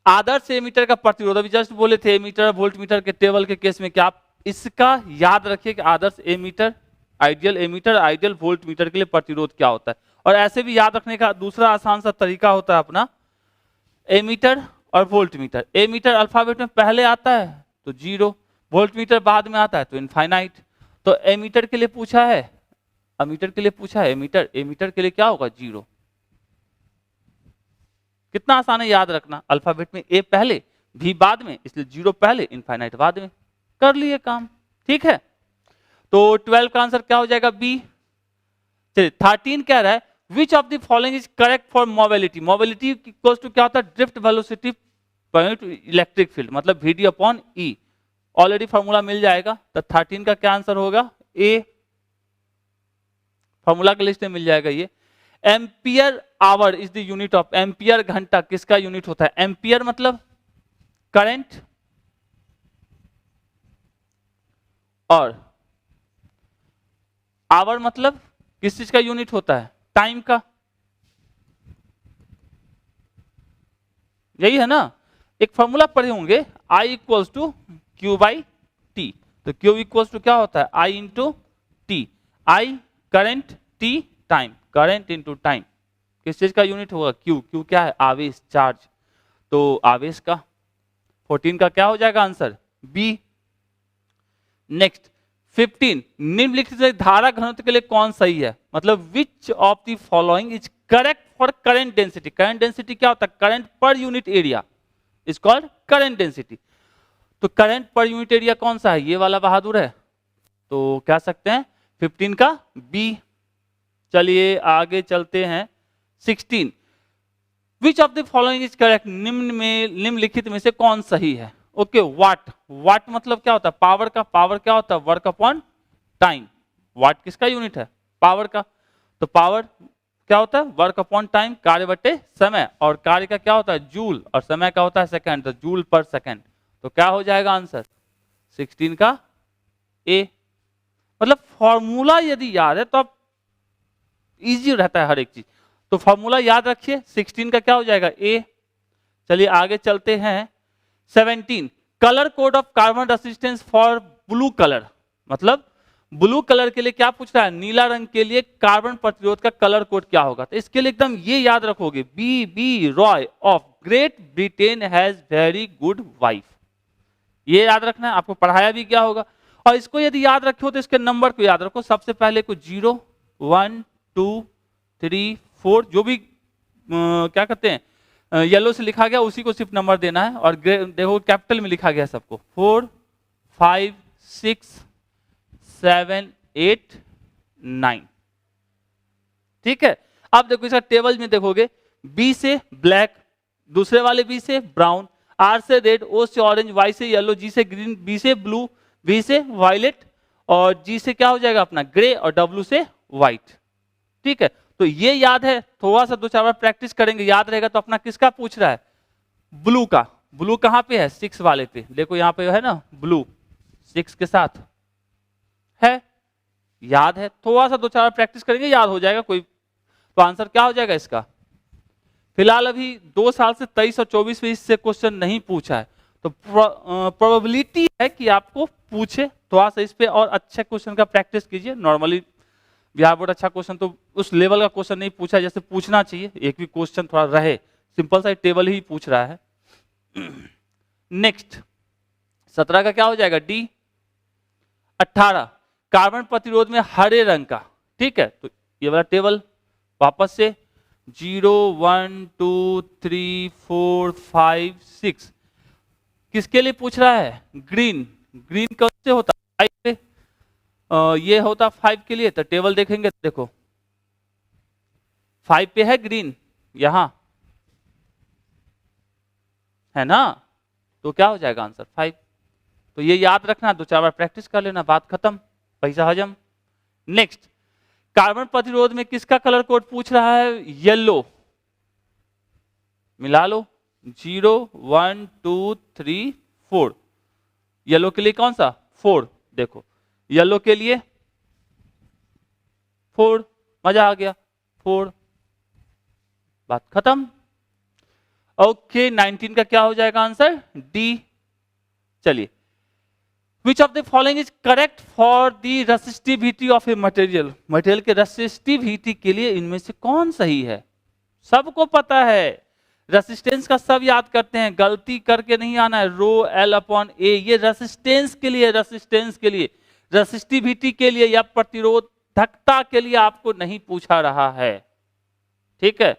[SPEAKER 1] आदर्श एमीटर का प्रतिरोध, अभी जस्ट बोले थे एमीटर वोल्ट मीटर के टेबल के केस में, क्या आप इसका याद रखिए कि आदर्श ammeter, ideal ammeter, ideal volt meter के लिए प्रतिरोध क्या होता है। और ऐसे भी याद रखने का दूसरा आसान सा तरीका होता है अपना, एमीटर और वोल्ट मीटर, एमीटर अल्फाबेट में पहले आता है तो 0, वोल्ट मीटर बाद में आता है तो इनफाइनाइट। तो एमीटर के लिए पूछा है, अमीटर के लिए पूछा है एमीटर, एमीटर के लिए क्या होगा 0। कितना आसान है याद रखना, अल्फाबेट में ए पहले भी बाद में, इसलिए 0 पहले इनफाइनाइट बाद में, कर लिए काम, ठीक है। तो 12 का आंसर क्या हो जाएगा, बी। चलिए 13 कह रहा है which of the following is correct for mobility. Mobility equals to क्या होता है, drift velocity point electric field, मतलब V upon E. Already formula मिल जाएगा, तो 13 का क्या आंसर होगा, ए। फॉर्मूला के लिस्ट में मिल जाएगा ये। Ampere hour is the unit of, ampere घंटा किसका यूनिट होता है, एम्पियर मतलब करंट और आवर मतलब किस चीज का यूनिट होता है, टाइम का, यही है ना। एक फॉर्मूला पढ़े होंगे, I equals to Q by T. तो क्यू इक्वल्स टू क्या होता है, I into T, I current, T time, current into time, किस चीज का यूनिट होगा, क्यू। क्यू क्या है, आवेश, चार्ज, तो आवेश का। 14 का क्या हो जाएगा आंसर, बी। नेक्स्ट 15, निम्नलिखित से धारा घनत्व के लिए कौन सही है, मतलब विच of the following is correct for current density. Current density क्या होता है, current per unit area is called current density. तो करंट पर यूनिट एरिया कौन सा है, ये वाला बहादुर है, तो कह सकते हैं 15 का बी। चलिए आगे चलते हैं 16, विच of the following is correct, निम्नलिखित में से कौन सही है। ओके, वाट, वाट मतलब क्या होता है, पावर का, पावर क्या होता है, वर्क अपॉन टाइम। वाट किसका यूनिट है, पावर का, तो पावर क्या होता है, वर्क अपॉन टाइम, कार्य बटे समय, और कार्य का क्या होता है जूल, और समय का होता है सेकंड, तो जूल पर सेकंड। तो क्या हो जाएगा आंसर 16 का ए। मतलब फॉर्मूला यदि याद है तो आप इजी रहता है हर एक चीज, तो फॉर्मूला याद रखिए, 16 का क्या हो जाएगा ए। चलिए आगे चलते हैं 17, colour code of carbon resistance for blue colour, मतलब ब्लू कलर के लिए क्या पूछ रहा है, नीला रंग के लिए कार्बन प्रतिरोध का कलर कोड क्या होगा। तो इसके लिए एकदम ये याद रखोगे, B B Roy of Great Britain has very good wife, ये याद रखना है, आपको पढ़ाया भी क्या होगा। और इसको यदि याद रखो तो इसके नंबर को याद रखो, सबसे पहले को 0 1 2 3 4, जो भी क्या कहते हैं येलो से लिखा गया उसी को सिर्फ नंबर देना है, और देखो कैपिटल में लिखा गया सबको, 4 5 6 7 8 9, ठीक है। अब देखो इसका टेबल में देखोगे, बी से ब्लैक, दूसरे वाले बी से ब्राउन, आर से रेड, ओ से ऑरेंज, वाई से येलो, जी से ग्रीन, बी से ब्लू, वी से वायलेट, और जी से क्या हो जाएगा अपना ग्रे, और डब्ल्यू से व्हाइट। ठीक है, तो ये याद है, थोड़ा सा 2-4 बार प्रैक्टिस करेंगे याद रहेगा। तो अपना किसका पूछ रहा है? ब्लू का। ब्लू कहां पे है? 6 वाले पे, देखो यहां पे है ना ब्लू 6 के साथ है, याद है। थोड़ा सा 2-4 बार प्रैक्टिस करेंगे याद हो जाएगा कोई। तो आंसर क्या हो जाएगा इसका? फिलहाल अभी 2 साल से 23 और 24 में इससे क्वेश्चन नहीं पूछा है, तो प्रोबेबिलिटी है कि आपको पूछे। थोड़ा सा इस पे और अच्छे क्वेश्चन का प्रैक्टिस कीजिए। नॉर्मली बिहार बोर्ड अच्छा क्वेश्चन तो उस लेवल का क्वेश्चन नहीं पूछा जैसे पूछना चाहिए, एक भी क्वेश्चन थोड़ा रहे, सिंपल सा टेबल ही पूछ रहा है। नेक्स्ट 17 का क्या हो जाएगा? डी। 18 कार्बन प्रतिरोध में हरे रंग का। ठीक है, तो ये वाला टेबल वापस से 0 1 2 3 4 5 6 किसके लिए पूछ रहा है? ग्रीन। ग्रीन कौन से होता है? 5 पे, ये होता 5 के लिए। तो टेबल देखेंगे, देखो 5 पे है ग्रीन, यहां है ना, तो क्या हो जाएगा आंसर? 5। तो ये याद रखना, 2-4 बार प्रैक्टिस कर लेना, बात खत्म, पैसा हजम। नेक्स्ट कार्बन प्रतिरोध में किसका कलर कोड पूछ रहा है? येलो। मिला लो, 0 1 2 3 4। येलो के लिए कौन सा? 4। देखो येलो के लिए 4, मजा आ गया, 4, बात खत्म। ओके 19 का क्या हो जाएगा आंसर? डी। चलिए, Which of the following is correct for the resistivity of a material? Material के रेसिस्टिविटी के लिए इनमें से कौन सही है? सबको पता है, रेसिस्टेंस का सब याद करते हैं, गलती करके नहीं आना है। रो एल अपॉन ए, ये रेसिस्टेंस के लिए, रेसिस्टेंस के लिए, रेसिस्टिविटी के लिए या प्रतिरोधकता के लिए आपको नहीं पूछा रहा है। ठीक है,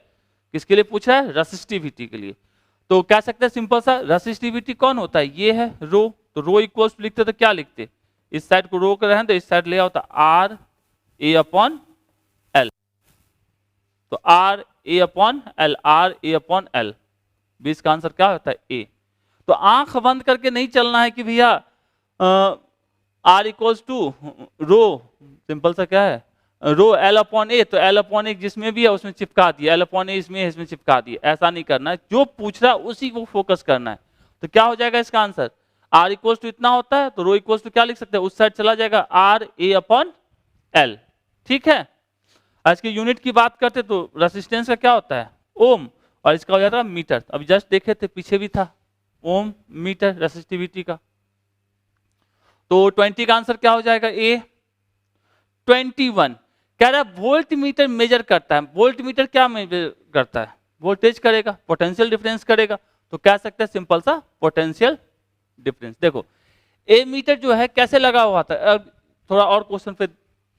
[SPEAKER 1] किसके लिए पूछा है? रेसिस्टिविटी के लिए। तो कह सकते हैं सिंपल सा, रेसिस्टिविटी कौन होता है? ये है रो। तो रो इक्वल्स लिखते तो क्या लिखते? इस साइड को रो कर रहे हैं तो इस साइड ले होता आर ए अपॉन एल। तो R A upon L, R A upon L, 20 का आंसर क्या होता है? ए। तो आंख बंद करके नहीं चलना है कि भैया R equals to rho, simple सा क्या है? रो एल अपॉन ए, तो एल अपॉन ए जिसमें भी है उसमें चिपका दिया, एल अपॉन ए इसमें है इसमें चिपका दिया। ऐसा नहीं करना है, जो पूछ रहा है उसी को फोकस करना है। तो क्या हो जाएगा इसका आंसर? आर इक्वल्स टू इतना होता है, तो रो इक्वल्स टू क्या लिख सकते हैं? उस साइड चला जाएगा आर ए अपॉन एल। ठीक है, आज की यूनिट की बात करते तो रेसिस्टेंस का क्या होता है? ओम, और इसका हो जाता है मीटर। अभी जस्ट देखे थे, पीछे भी था ओम मीटर रेसिस्टिविटी का। तो 20 का आंसर क्या हो जाएगा? ए। 21 कह रहा है वोल्ट मीटर मेजर करता है। वोल्ट मीटर क्या मेजर करता है? वोल्टेज करेगा, पोटेंशियल डिफरेंस करेगा। तो कह सकते हैं सिंपल सा पोटेंशियल डिफरेंस। देखो ए मीटर जो है कैसे लगा हुआ था, अब थोड़ा और क्वेश्चन पे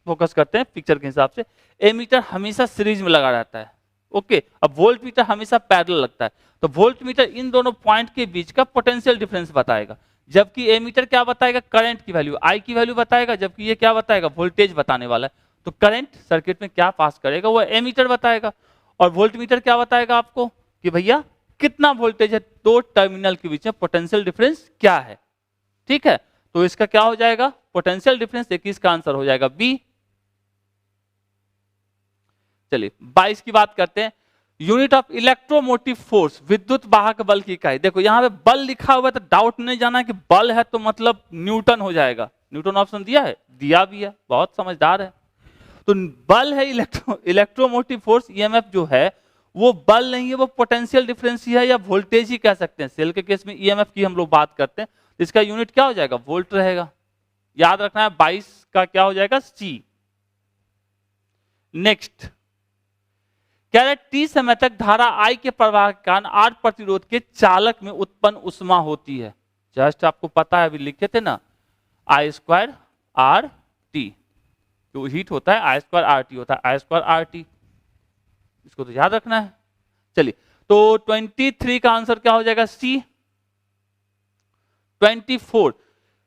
[SPEAKER 1] फोकस करते हैं पिक्चर के हिसाब से। ए मीटर हमेशा सीरीज में लगा रहता है, ओके। अब वोल्ट मीटर हमेशा पैरेलल लगता है, तो वोल्ट मीटर इन दोनों पॉइंट के बीच का पोटेंशियल डिफरेंस बताएगा, जबकि ए मीटर क्या बताएगा? करंट की वैल्यू, आई की वैल्यू बताएगा, जबकि ये क्या बताएगा? वोल्टेज बताने वाला है। तो करंट सर्किट में क्या पास करेगा वो ए मीटर बताएगा, और वोल्ट मीटर क्या बताएगा आपको कि भैया कितना वोल्टेज है दो टर्मिनल के बीच में, पोटेंशियल डिफरेंस क्या है। ठीक है, तो इसका क्या हो जाएगा? Potential difference. 21 का आंसर हो जाएगा बी। चलिए 22 की बात करते हैं। यूनिट ऑफ इलेक्ट्रोमोटिव फोर्स, विद्युत वाहक बल की इकाई। देखो यहां पे बल लिखा हुआ है तो डाउट नहीं जाना कि बल है तो मतलब न्यूटन हो जाएगा। न्यूटन ऑप्शन दिया है, दिया भी है, बहुत समझदार है। तो बल है इलेक्ट्रोमोटिव फोर्स, ईएमएफ जो है वो बल नहीं है, वो पोटेंशियल डिफरेंस ही है, या वोल्टेज ही कह सकते हैं। सेल के केस में ईएमएफ की हम लोग बात करते हैं, इसका यूनिट क्या हो जाएगा? वोल्ट रहेगा। याद रखना है 22 का क्या हो जाएगा? सी। नेक्स्ट कह रहे टी समय तक धारा आई के प्रवाह के कारण आर प्रतिरोध के चालक में उत्पन्न उष्मा होती है। जस्ट आपको पता है, अभी लिखे थे ना, आई स्क्वायर आर टी, जो हीट होता है आई स्क्वायर आर टी होता है, आई स्क्वायर आर टी, इसको तो याद रखना है। चलिए तो 23 का आंसर क्या हो जाएगा? सी। 24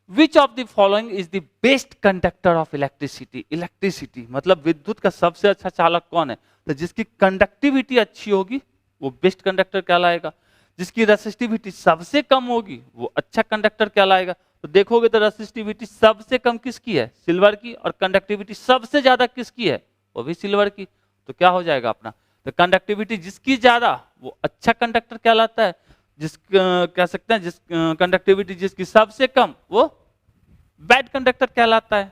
[SPEAKER 1] विच of the following is the best conductor of electricity. Electricity मतलब विद्युत का सबसे अच्छा चालक कौन है? तो जिसकी कंडक्टिविटी अच्छी होगी वो बेस्ट कंडक्टर कहलाएगा, जिसकी रेसिस्टिविटी सबसे कम होगी वो अच्छा कंडक्टर कहलाएगा। तो देखोगे तो रेसिस्टिविटी सबसे कम किसकी है? सिल्वर की। और कंडक्टिविटी सबसे ज्यादा किसकी है? वो भी सिल्वर की। तो क्या हो जाएगा अपना? तो कंडक्टिविटी जिसकी ज्यादा वो अच्छा कंडक्टर कहलाता है, जिस कह सकते हैं जिस कंडक्टिविटी जिसकी सबसे कम वो बैड कंडक्टर कहलाता है।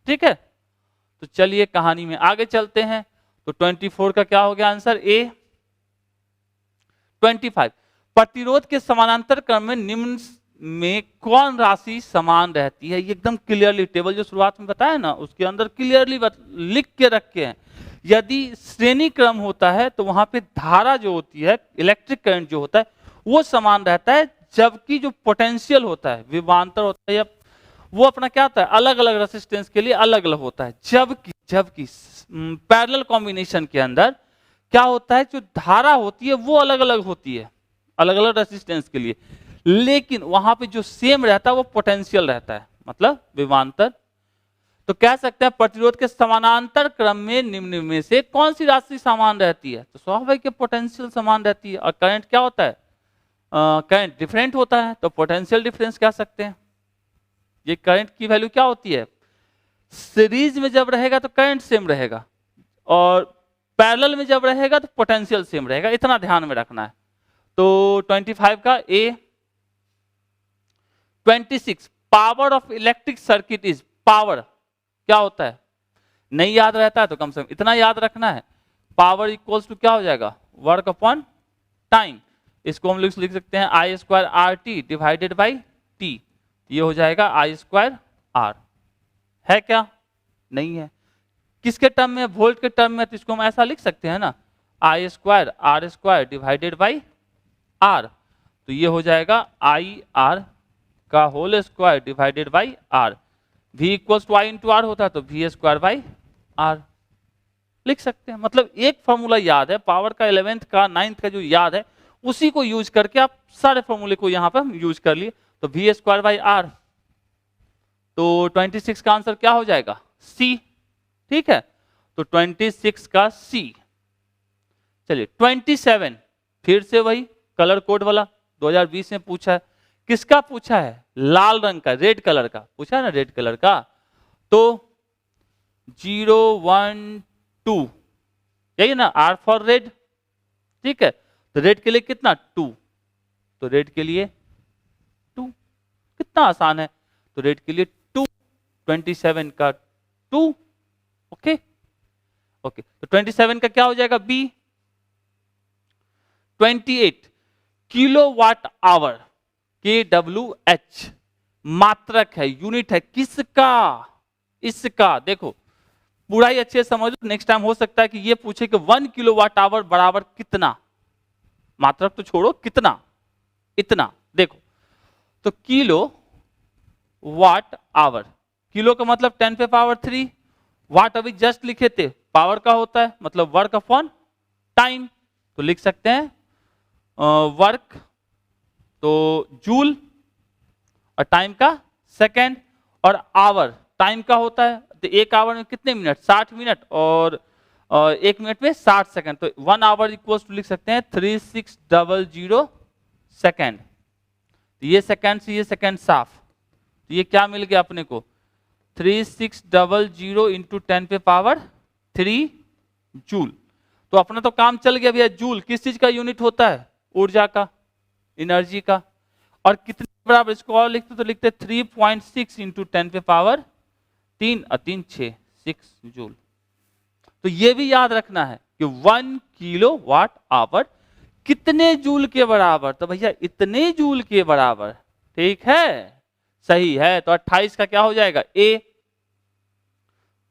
[SPEAKER 1] ठीक है, तो चलिए कहानी में आगे चलते हैं। तो 24 का क्या हो गया आंसर? ए। 25 प्रतिरोध के समानांतर क्रम में निम्न में कौन राशि समान रहती है? ये एकदम क्लियरली टेबल जो शुरुआत में बताया ना उसके अंदर क्लियरली लिख के रखे हैं। यदि श्रेणी क्रम होता है तो वहां पे धारा जो होती है, इलेक्ट्रिक करंट जो होता है वो समान रहता है, जबकि जो पोटेंशियल होता है, विभवांतर होता है, या वो अपना क्या होता है अलग अलग रेसिस्टेंस के लिए अलग अलग होता है। जबकि पैरेलल कॉम्बिनेशन के अंदर क्या होता है, जो धारा होती है वो अलग अलग होती है, अलग अलग रेसिस्टेंस के लिए, लेकिन वहां पे जो सेम रहता है वो पोटेंशियल रहता है, मतलब विभवांतर। तो कह सकते हैं प्रतिरोध के समानांतर क्रम में निम्न में से कौन सी राशि समान रहती है? तो स्वाभाविक पोटेंशियल समान रहती है। और करंट क्या होता है? करंट डिफरेंट होता है, तो पोटेंशियल डिफरेंस कह सकते हैं। ये करंट की वैल्यू क्या होती है? सीरीज में जब रहेगा तो करंट सेम रहेगा, और पैरेलल में जब रहेगा तो पोटेंशियल सेम रहेगा। इतना ध्यान में रखना है। तो 25 का ए। 26 power of electric circuit is. Power क्या होता है? नहीं याद रहता है तो कम से कम इतना याद रखना है। पावर इक्वल्स टू क्या हो जाएगा? Work upon time. इसको हम लिख सकते हैं I square R T divided by T. ये हो जाएगा आई स्क्वायर आर। है क्या? नहीं है। किसके टर्म में? वोल्ट के टर्म में। तो इसको हम ऐसा लिख सकते हैं ना, I square R square divided by R. तो ये हो जाएगा आई आर का whole square divided by R. V equals to I into R होता है तो वी स्क्वायर बाई आर लिख सकते हैं। मतलब एक फॉर्मूला याद है पावर का, 11th का 9th का जो याद है उसी को यूज करके आप सारे फॉर्मूले को यहां पर यूज कर लिए। तो वी स्क्वायर बाई आर। तो 26 का आंसर क्या हो जाएगा? सी। ठीक है, तो 26 का सी। चलिए 27 फिर से वही कलर कोड वाला 2020 में पूछा है। किसका पूछा है? लाल रंग का, रेड कलर का पूछा है ना, रेड कलर का। तो 0 1 2 यही ना, आर फॉर रेड। ठीक है, तो रेड के लिए कितना? 2। तो रेड के लिए 2, कितना आसान है। तो रेड के लिए 2, 27 का 2। ओके ओके, तो 27 का क्या हो जाएगा? बी। 28 किलोवाट आवर, KWH मात्रक है, यूनिट है किसका? इसका। देखो पूरा ही अच्छे से समझ लो, नेक्स्ट टाइम हो सकता है कि ये पूछे कि 1 किलोवाट आवर बराबर कितना। मात्रक तो छोड़ो, कितना? इतना। देखो तो किलो वाट आवर, किलो का मतलब 10 पे पावर 3, वाट अभी जस्ट लिखे थे, पावर का होता है मतलब वर्क अपॉन टाइम। तो लिख सकते हैं वर्क तो जूल, और टाइम का सेकेंड, और आवर टाइम का होता है। तो एक आवर में कितने मिनट? 60 मिनट, और एक मिनट में 60 सेकंड। तो 1 आवर इक्वल्स टू लिख सकते हैं 3600 सेकंड। तो ये सेकंड से ये सेकंड साफ, तो ये क्या मिल गया अपने को? 3600 इंटू 10 पे पावर 3 जूल। तो अपना तो काम चल गया भैया। जूल किस चीज का यूनिट होता है? ऊर्जा का, एनर्जी का। और कितने बराबर? इसको और लिखते तो लिखते 3.6 इंटू 10 पे पावर 3 और 3 6 जूल। तो ये भी याद रखना है कि 1 किलो वाट आवर कितने जूल के बराबर? तो भैया इतने जूल के बराबर। ठीक है, सही है। तो 28 का क्या हो जाएगा? ए।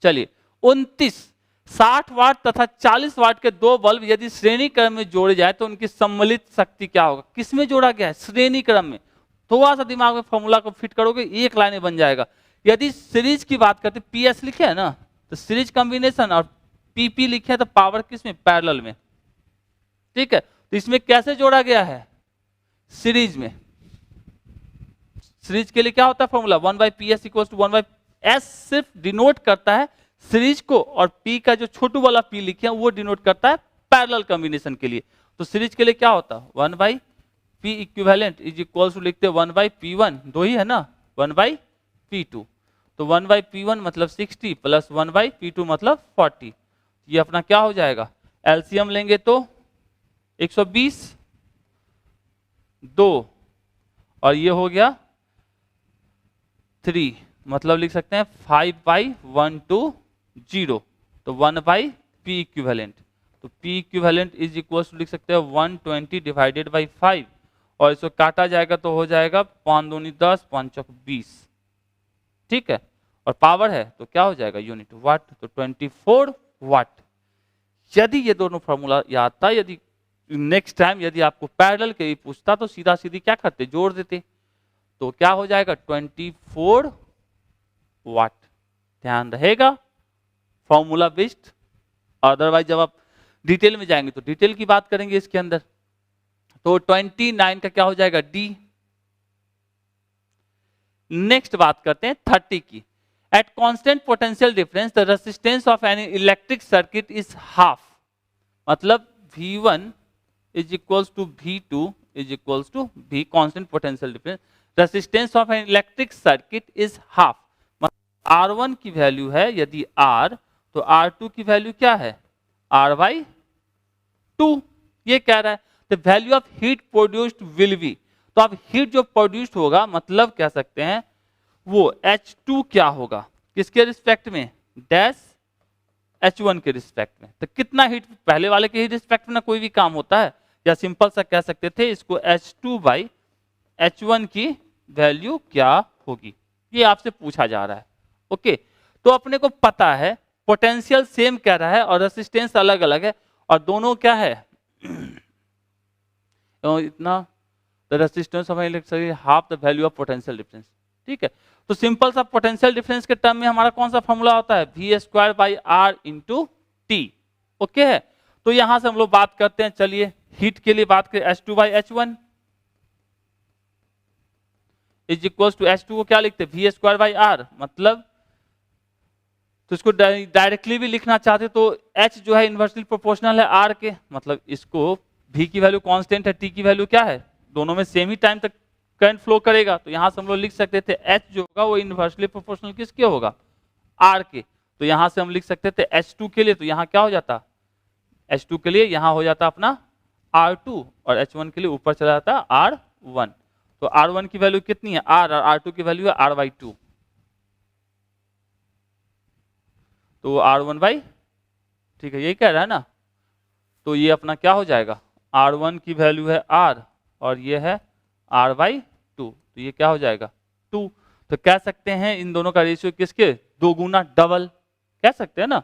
[SPEAKER 1] चलिए 29 60 वाट तथा 40 वाट के दो बल्ब यदि श्रेणी क्रम में जोड़े जाए तो उनकी सम्मिलित शक्ति क्या होगा? किसमें जोड़ा गया है? श्रेणी क्रम में। थोड़ा सा दिमाग में फॉर्मूला को फिट करोगे, एक लाइन में बन जाएगा। यदि सीरीज की बात करते, पीएस लिखे है ना, तो सीरीज कॉम्बिनेशन, और पीपी लिखे तो पावर किसमें? पैरेलल में। ठीक है, तो इसमें कैसे जोड़ा गया है? सीरीज में। सीरीज के लिए क्या होता है formula 1/PS equal to 1/S सिर्फ डिनोट करता है सीरीज को, और P का जो छोटू वाला P लिखे हैं वो डिनोट करता है पैरेलल कॉम्बिनेशन के लिए। तो सीरीज के लिए क्या होता है 1/P equivalent is equal to लिखते हैं 1/P1, दो ही है ना, 1/P2। तो 1/P1 मतलब 60 प्लस 1/P2 मतलब 40। ये अपना क्या हो जाएगा, एलसीएम लेंगे तो 120 2 और ये हो गया 3, मतलब लिख सकते हैं 5/120। तो 1/P इक्विवेलेंट, तो P equivalent is equal to लिख सकते हैं 120 डिवाइडेड बाई 5, और इसको काटा जाएगा तो हो जाएगा 5 दूनी 10 5 चौक 20, ठीक है। और पावर है तो क्या हो जाएगा यूनिट वाट, तो 24 वाट। यदि ये दोनों फॉर्मूला याद था, यदि नेक्स्ट टाइम यदि आपको पैरेलल के भी पूछता तो सीधा सीधी क्या करते, जोड़ देते। तो क्या हो जाएगा 24 वाट, ध्यान रहेगा फॉर्मूला बेस्ड। अदरवाइज जब आप डिटेल में जाएंगे तो डिटेल की बात करेंगे इसके अंदर। तो 29 का क्या हो जाएगा डी। नेक्स्ट बात करते हैं 30 की। At constant potential difference the resistance of an electric circuit is half, मतलब V1 is equals to V2 is equals to V constant potential difference, resistance of an electric circuit is half. मतलब R1 की value है यदि R, तो R2 की value क्या है R/2। ये कह रहा है the value of heat produced will be, तो अब हीट जो प्रोड्यूस्ड होगा मतलब कह सकते हैं वो H2 क्या होगा, किसके रिस्पेक्ट में, डैश H1 के रिस्पेक्ट में। तो कितना हीट, पहले वाले के ही रिस्पेक्ट में ना कोई भी काम होता है, या सिंपल सा कह सकते थे इसको H2/H1 की वैल्यू क्या होगी, ये आपसे पूछा जा रहा है। ओके, तो अपने को पता है पोटेंशियल सेम कह रहा है और रेसिस्टेंस अलग अलग है, और दोनों क्या है इतना, the resistance of electricity half the value of potential difference, ठीक है। तो सिंपल सा पोटेंशियल डिफरेंस के टर्म में हमारा कौन सा फॉर्मूला होता है V²/R × T, ओके है। तो यहां से हम लोग बात करते हैं, चलिए हीट के लिए बात करें H2/H1 is equal to H2 को क्या लिखते हैं V²/R, मतलब तो इसको डायरेक्टली भी लिखना चाहते तो H जो है इनवर्सली प्रोपोर्शनल है R के, मतलब इसको V की वैल्यू कांस्टेंट है, T की वैल्यू क्या है, दोनों में सेम ही टाइम तक करंट फ्लो करेगा। तो यहां से हम लोग लिख सकते थे H जो होगा वो इनवर्सली प्रोपोर्शनल किसके होगा R के। तो यहां से हम लिख सकते थे H2 के लिए, तो यहां क्या हो जाता H2 के लिए यहां हो जाता अपना R2, और H1 के लिए ऊपर चला जाता R1। तो R1 की वैल्यू कितनी है R, और R2 की वैल्यू है R/2, तो R1/, ठीक है यही कह रहा है ना। तो ये अपना क्या हो जाएगा R1 की वैल्यू है R और ये है R/2, तो ये क्या हो जाएगा 2। तो कह सकते हैं इन दोनों का रेशियो किसके, 2 गुना डबल कह सकते हैं ना।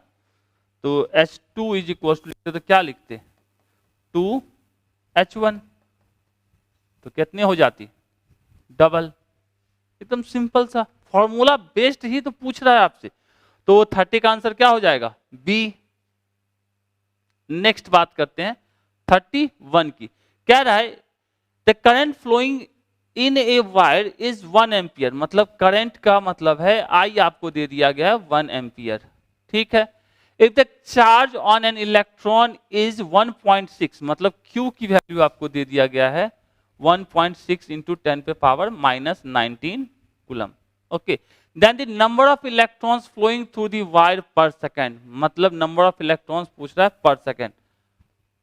[SPEAKER 1] तो H2 इज इक्वल टू लिखते तो क्या लिखते 2H1, तो कितने हो जाती डबल, एकदम सिंपल सा फॉर्मूला बेस्ड ही तो पूछ रहा है आपसे। तो 30 का आंसर क्या हो जाएगा बी। नेक्स्ट बात करते हैं 31 की। कह रहा है the current flowing in a wire is 1 ampere, मतलब करंट का मतलब है आई आपको दे दिया गया है 1 एम्पियर, ठीक है। If the charge on an electron is 1.6, मतलब Q की वैल्यू आपको दे दिया गया है 1.6 into 10⁻⁻19 coulomb, okay. Then the number of electrons flowing through the wire per second, मतलब नंबर ऑफ इलेक्ट्रॉन्स पूछ रहा है पर सेकेंड,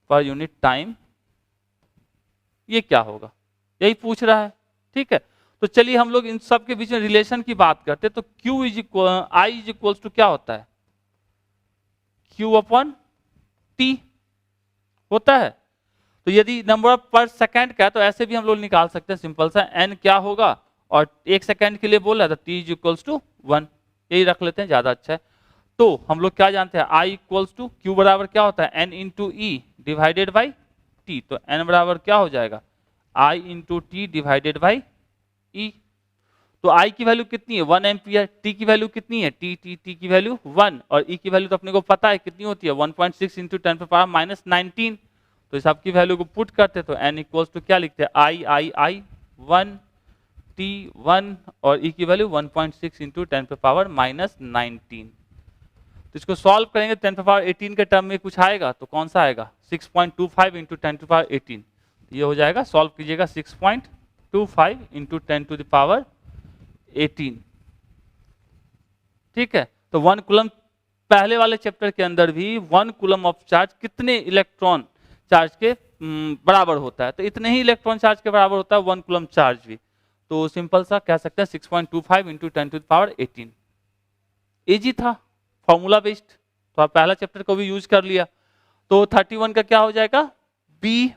[SPEAKER 1] पर यूनिट टाइम, ये क्या होगा यही पूछ रहा है, ठीक है। तो चलिए हम लोग इन सब के बीच में रिलेशन की बात करते हैं। तो Q is equal, I is equals to क्या होता है Q/T होता है। तो यदि नंबर ऑफ पर सेकेंड का तो ऐसे भी हम लोग निकाल सकते हैं, सिंपल सा n क्या होगा, और 1 सेकेंड के लिए बोला था T इज इक्वल्स टू 1, यही रख लेते हैं ज्यादा अच्छा है। तो हम लोग क्या जानते हैं I इक्वल्स टू Q बराबर क्या होता है n into E divided by T, तो n बराबर क्या हो जाएगा I into T divided by E। तो I की वैल्यू कितनी है 1 एम्पियर, T की वैल्यू कितनी है T की वैल्यू 1, और E की वैल्यू तो अपने को पता है कितनी होती है 1.6 इंटू 10⁻⁻19। तो इस आपकी वैल्यू को पुट करते तो n इक्वल्स टू क्या लिखते हैं I 1 T1 और E की वैल्यू 1.6 इंटू 10⁻⁻19। तो इसको सॉल्व करेंगे 10⁻18 के टर्म में कुछ आएगा तो कौन सा आएगा 6.25 इंटू 10⁻18। ये हो जाएगा, सॉल्व कीजिएगा 6.25 इंटू 10⁻18। ठीक है, तो 1 कूलम, पहले वाले चैप्टर के अंदर भी 1 कूलम ऑफ चार्ज कितने इलेक्ट्रॉन चार्ज के बराबर होता है, तो इतने ही इलेक्ट्रॉन चार्ज के बराबर होता है 1 कूलम चार्ज भी। तो सिंपल सा कह सकते हैं 6.25 इंटू 10⁻18। इजी था, फॉर्मूला बेस्ड, तो आप पहला चैप्टर को भी यूज कर लिया। तो 31 का क्या हो जाएगा बी।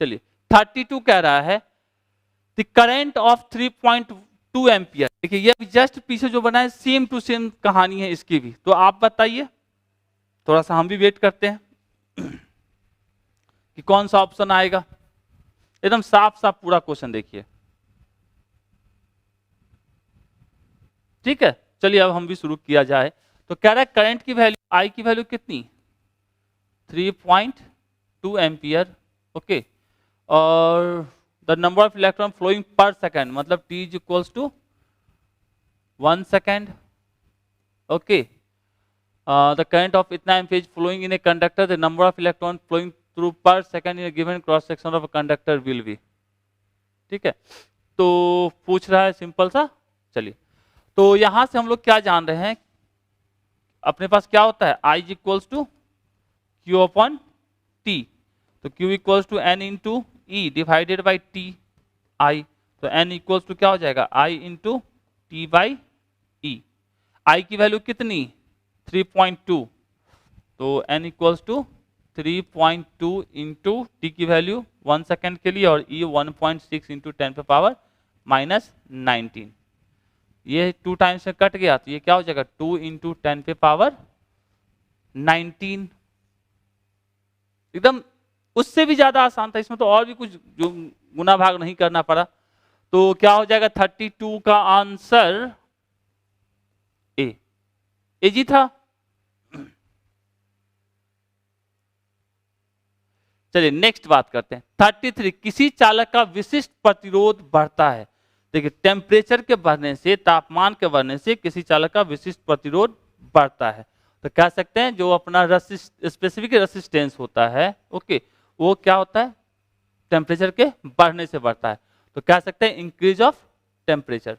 [SPEAKER 1] चलिए 32 कह रहा है द करंट ऑफ 3.2 एम्पियर। देखिए ये जस्ट पीछे जो बना है सेम टू सेम कहानी है इसकी भी। तो आप बताइए, थोड़ा सा हम भी वेट करते हैं कि कौन सा ऑप्शन आएगा। एकदम साफ साफ पूरा क्वेश्चन देखिए। ठीक है, चलिए अब हम भी शुरू किया जाए। तो कह रहा है करंट की वैल्यू, आई की वैल्यू कितनी 3.2 एम्पियर। ओके, और the number of electron flowing per second, मतलब T is equals to 1 second. Okay, the current of इतना ampere flowing in a conductor, the number of electron flowing through per second in a given cross section of a conductor will be. ठीक है, तो पूछ रहा है simple सा। चलिए, तो यहां से हम लोग क्या जान रहे हैं, अपने पास क्या होता है I is equals to Q upon T। तो Q equals to N into E divided by T I। तो N इक्वल्स टू क्या हो जाएगा I into T by E। I की वैल्यू कितनी 3.2, तो N equals to 3.2 into T की value 1 second के लिए और E 1.6 इंटू 10⁻⁻19। ये 2 टाइम्स में कट गया तो ये क्या हो जाएगा 2 इंटू 10⁻19। एकदम उससे भी ज्यादा आसान था, इसमें तो और भी कुछ जो गुना भाग नहीं करना पड़ा। तो क्या हो जाएगा 32 का आंसर ए। इजी था। चलिए नेक्स्ट बात करते हैं 33। किसी चालक का विशिष्ट प्रतिरोध बढ़ता है। देखिए टेम्परेचर के बढ़ने से, तापमान के बढ़ने से किसी चालक का विशिष्ट प्रतिरोध बढ़ता है। तो कह सकते हैं जो अपना स्पेसिफिक रेसिस्टेंस होता है, ओके, वो क्या होता है टेम्परेचर के बढ़ने से बढ़ता है। तो कह सकते हैं इंक्रीज ऑफ टेम्परेचर।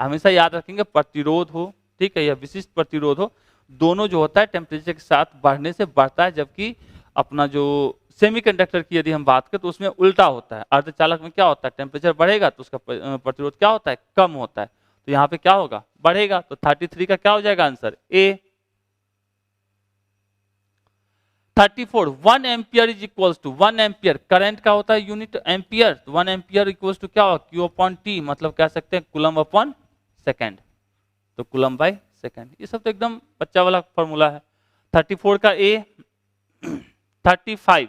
[SPEAKER 1] हमेशा याद रखेंगे प्रतिरोध हो, ठीक है, या विशिष्ट प्रतिरोध हो, दोनों जो होता है टेम्परेचर के साथ बढ़ने से बढ़ता है। जबकि अपना जो सेमीकंडक्टर की यदि हम बात करें तो उसमें उल्टा होता है। अर्धचालक में क्या होता है टेम्परेचर बढ़ेगा तो उसका प्रतिरोध क्या होता है कम होता है। तो यहाँ पे क्या होगा बढ़ेगा। तो 33 का क्या हो जाएगा answer A. 34 1 ampere is equals to 1 ampere, current का होता है यूनिट एम्पियर। तो 1 एम्पियर इक्वल्स टू क्या होगा Q अपॉन T, मतलब कह सकते हैं कूलम अपॉन सेकेंड। तो कूलम बाय सेकेंड, ये सब तो एकदम बच्चा वाला फॉर्मूला है। 34 का ए। 35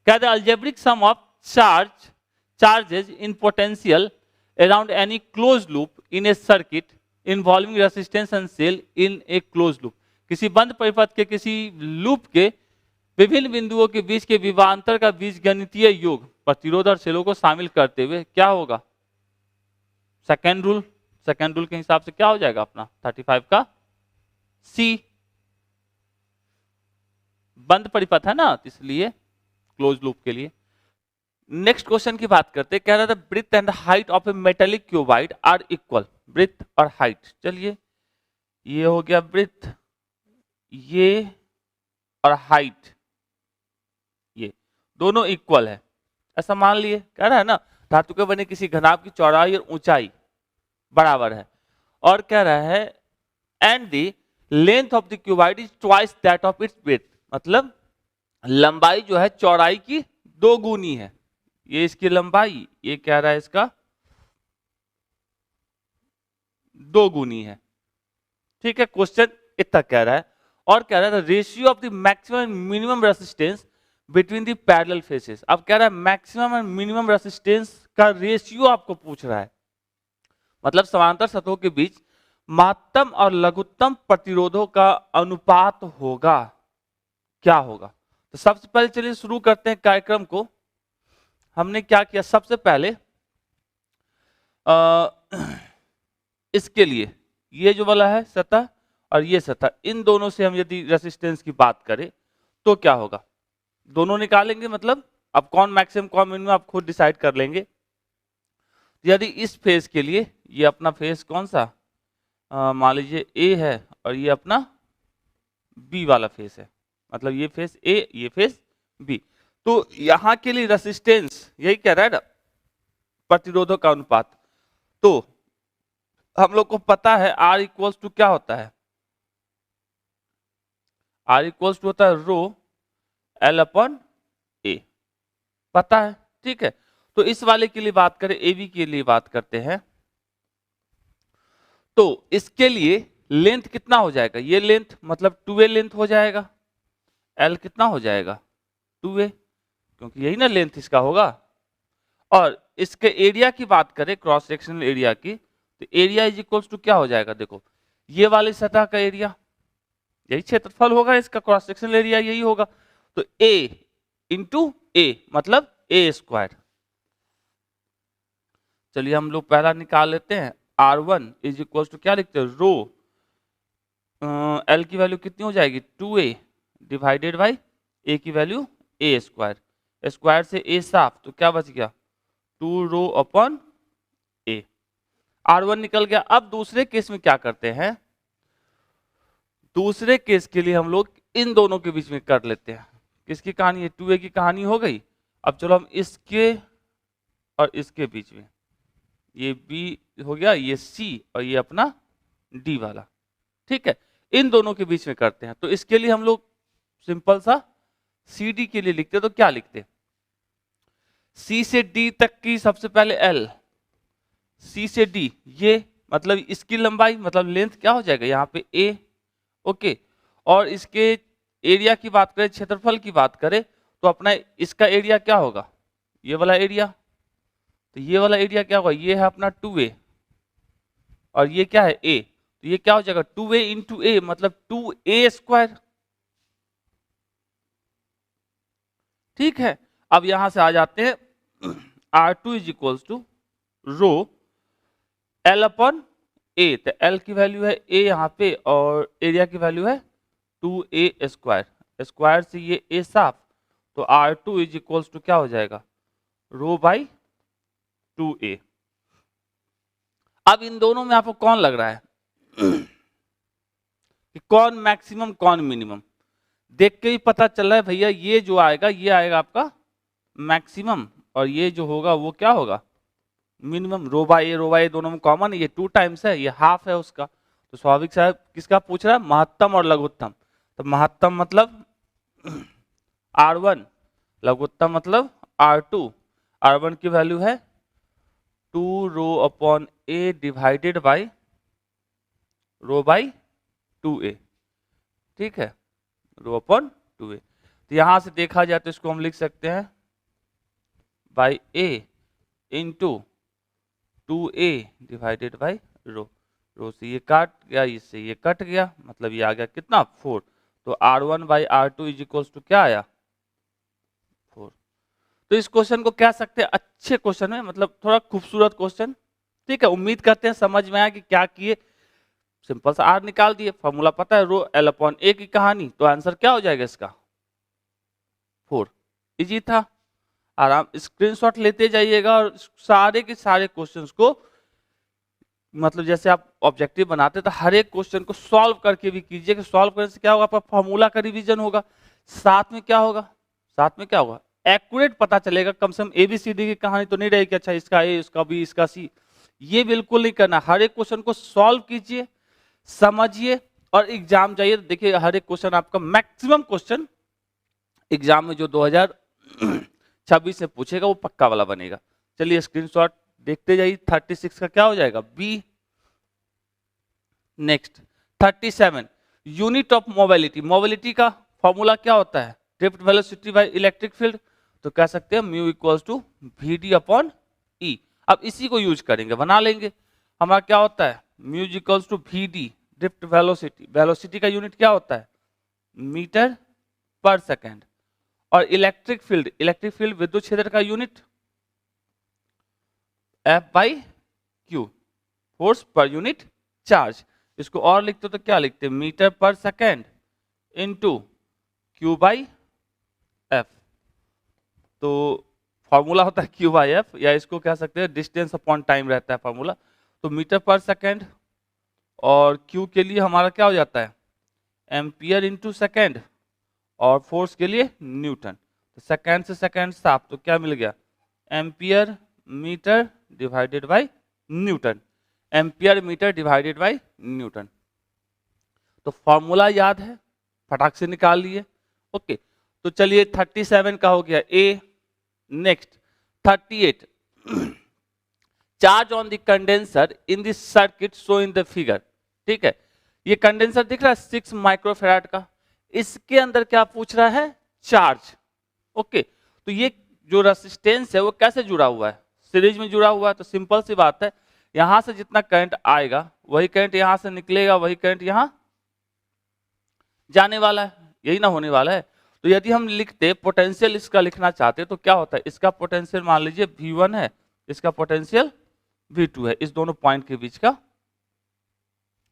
[SPEAKER 1] क्या the algebraic sum of charges in potential around any close loop in a circuit involving resistance and cell in a close loop. किसी बंद परिपथ के किसी लूप के विभिन्न बिंदुओं के बीच के विभवांतर का बीजगणितीय योग प्रतिरोध और सेलों को शामिल करते हुए क्या होगा सेकेंड रूल। सेकेंड रूल के हिसाब से क्या हो जाएगा अपना 35 का सी। बंद परिपथ है ना, इसलिए क्लोज लूप के लिए। नेक्स्ट क्वेश्चन की बात करते हैं, कह रहा था breadth and height of a metallic cuboid are equal. Breadth और हाइट, चलिए ये हो गया ब्रेथ, ये और हाइट, ये दोनों इक्वल है ऐसा मान लिए। कह रहा है ना धातु के बने किसी घनाभ की चौड़ाई और ऊंचाई बराबर है। और कह रहा है and the length of the cuboid is twice that of its breath, मतलब लंबाई जो है चौड़ाई की 2 गुनी है। ये इसकी लंबाई, ये कह रहा है इसका 2 गुनी है। ठीक है, क्वेश्चन इतना कह रहा है। और कह रहा है ratio of the maximum minimum resistance between the parallel faces. अब कह रहा है मैक्सिमम एंड मिनिमम रेसिस्टेंस का रेशियो आपको पूछ रहा है, मतलब समांतर सतहों के बीच महत्तम और लघुत्तम प्रतिरोधों का अनुपात होगा, क्या होगा। तो सबसे पहले चलिए शुरू करते हैं कार्यक्रम को। हमने क्या किया, सबसे पहले इसके लिए ये जो वाला है सतह और ये सतह, इन दोनों से हम यदि रेसिस्टेंस की बात करें तो क्या होगा, दोनों निकालेंगे, मतलब अब कौन मैक्सिमम कौन मिनिमम आप खुद डिसाइड कर लेंगे। यदि इस फेज के लिए ये अपना फेज कौन सा, मान लीजिए ए है और ये अपना बी वाला फेज है, मतलब ये फेज ए ये फेज बी, तो यहां के लिए रेसिस्टेंस यही कह रहा है ना, प्रतिरोधों का अनुपात। तो हम लोग को पता है R इक्वल्स टू क्या होता है, R इक्वल्स टू होता है रो L अपॉन ए, पता है, ठीक है। तो इस वाले के लिए बात करें, AB के लिए बात करते हैं, तो इसके लिए लेंथ कितना हो जाएगा, ये लेंथ मतलब 2a लेंथ हो जाएगा, L कितना हो जाएगा 2a, क्योंकि यही ना लेंथ इसका होगा। और इसके एरिया की बात करें, क्रॉस सेक्शनल एरिया की, तो एरिया इज इक्वल्स टू क्या हो जाएगा, देखो ये वाली सतह का एरिया, यही क्षेत्रफल होगा इसका, क्रॉस सेक्शनल एरिया यही होगा, तो a इंटू ए मतलब a स्क्वायर। चलिए हम लोग पहला निकाल लेते हैं, R1 इज इक्वल टू क्या लिखते हैं, रो L की वैल्यू कितनी हो जाएगी 2a डिवाइडेड बाई a की वैल्यू a स्क्वायर, स्क्वायर से a साफ, तो क्या बच गया 2 रो अपॉन a, R1 निकल गया। अब दूसरे केस में क्या करते हैं, दूसरे केस के लिए हम लोग इन दोनों के बीच में कर लेते हैं, किसकी कहानी है 2a की कहानी हो गई। अब चलो हम इसके और इसके बीच में, ये B हो गया, ये C और ये अपना D वाला, ठीक है, इन दोनों के बीच में करते हैं। तो इसके लिए हम लोग सिंपल सा CD के लिए लिखते, तो क्या लिखते, C से D तक की सबसे पहले L, C से D ये मतलब इसकी लंबाई मतलब लेंथ क्या हो जाएगा यहाँ पे A, ओके। और इसके एरिया की बात करें, क्षेत्रफल की बात करें, तो अपना इसका एरिया क्या होगा, ये वाला एरिया, तो ये वाला एरिया क्या होगा, ये है अपना 2a और ये क्या है a, तो ये क्या हो जाएगा 2a इंटू ए मतलब 2a स्क्वायर, ठीक है। अब यहां से आ जाते हैं R2 is equals to rho L upon A, तो L की वैल्यू है a यहाँ पे और एरिया की वैल्यू है 2a स्क्वायर, स्क्वायर से ये a साफ, तो R2 इज इक्वल्स टू क्या हो जाएगा रो बाई 2a। अब इन दोनों में आपको कौन लग रहा है कि कौन मैक्सिमम कौन मिनिमम, देख के ही पता चल रहा है भैया, ये जो आएगा ये आएगा आपका मैक्सिमम और ये जो होगा वो क्या होगा मिनिमम। रो बाई ए दोनों में कॉमन है, ये 2 टाइम्स है, ये हाफ है उसका, तो स्वाभाविक साहब किसका पूछ रहा है, महत्तम और लघुत्तम, तो महत्तम मतलब R1, लघुत्तम मतलब R2, R1 की वैल्यू है 2 rho upon A divided by row by 2a, ठीक है, रो अपॉन 2a। तो यहां से देखा जाए तो इसको हम लिख सकते हैं by a into 2a divided by rho, rho से ये काट गया, इससे ये कट गया, मतलब ये आ गया कितना 4, तो R1 by R2 is equals to क्या आया 4। तो इस क्वेश्चन को कह सकते हैं अच्छे क्वेश्चन में, मतलब थोड़ा खूबसूरत क्वेश्चन, ठीक है। उम्मीद करते हैं समझ में आया कि क्या किए, सिंपल सा R निकाल दिए, फॉर्मूला पता है रो L अपॉन ए की कहानी, तो आंसर क्या हो जाएगा इसका 4, इजी था। आराम स्क्रीनशॉट लेते जाइएगा और सारे के सारे क्वेश्चंस को, मतलब जैसे आप ऑब्जेक्टिव बनाते तो हर एक क्वेश्चन को सॉल्व करके भी कीजिए, कि सॉल्व करने से क्या होगा आपका फॉर्मूला का रिवीजन होगा, साथ में क्या होगा, साथ में क्या होगा एक्यूरेट पता चलेगा, कम से कम ABCD की कहानी तो नहीं रहेगी, अच्छा इसका A इसका B इसका C, ये बिल्कुल नहीं करना। हर एक क्वेश्चन को सॉल्व कीजिए, समझिए और एग्जाम जाइए, देखिए हर एक क्वेश्चन आपका मैक्सिमम क्वेश्चन एग्जाम में जो 2026 में पूछेगा वो पक्का वाला बनेगा। चलिए स्क्रीनशॉट देखते जाइए, 36 का क्या हो जाएगा B। Next 37 unit of mobility, mobility का फॉर्मूला क्या होता है drift velocity by electric field, तो कह सकते हैं mu equals to VD upon E। अब इसी को यूज करेंगे, बना लेंगे, हमारा क्या होता है mu equals to VD drift velocity, velocity का यूनिट क्या होता है मीटर पर सेकेंड, और इलेक्ट्रिक फील्ड विद्युत क्षेत्र का unit F by Q, force per unit charge. इसको और लिखते तो क्या लिखते, मीटर पर second into Q by F। तो फॉर्मूला होता है Q बाई F, या इसको कह सकते हैं डिस्टेंस अपॉन टाइम रहता है फॉर्मूला। तो मीटर पर सेकेंड और Q के लिए हमारा क्या हो जाता है, एम्पियर इंटू सेकेंड, और फोर्स के लिए न्यूटन। तो सेकेंड से सेकेंड साफ, तो क्या मिल गया, ampere metre divided by newton, ampere metre divided by newton. तो फॉर्मूला याद है, फटाक से निकाल लिए। ओके, तो चलिए 37 का हो गया A. Next 38, charge on the condenser in the circuit show in the figure. ठीक है, ये कंडेंसर दिख रहा है 6 माइक्रोफैराड का, इसके अंदर क्या पूछ रहा है, चार्ज। ओके, तो ये जो रेसिस्टेंस है वो कैसे जुड़ा हुआ है, सीरीज में जुड़ा हुआ है। तो सिंपल सी बात है, यहां से जितना करंट आएगा वही करंट यहां से निकलेगा, वही करंट यहां जाने वाला है, यही ना होने वाला है। तो यदि हम लिखते पोटेंशियल इसका लिखना चाहते तो क्या होता है, इसका पोटेंशियल मान लीजिए V1 है, इसका पोटेंशियल V2 है, इस दोनों पॉइंट के बीच का।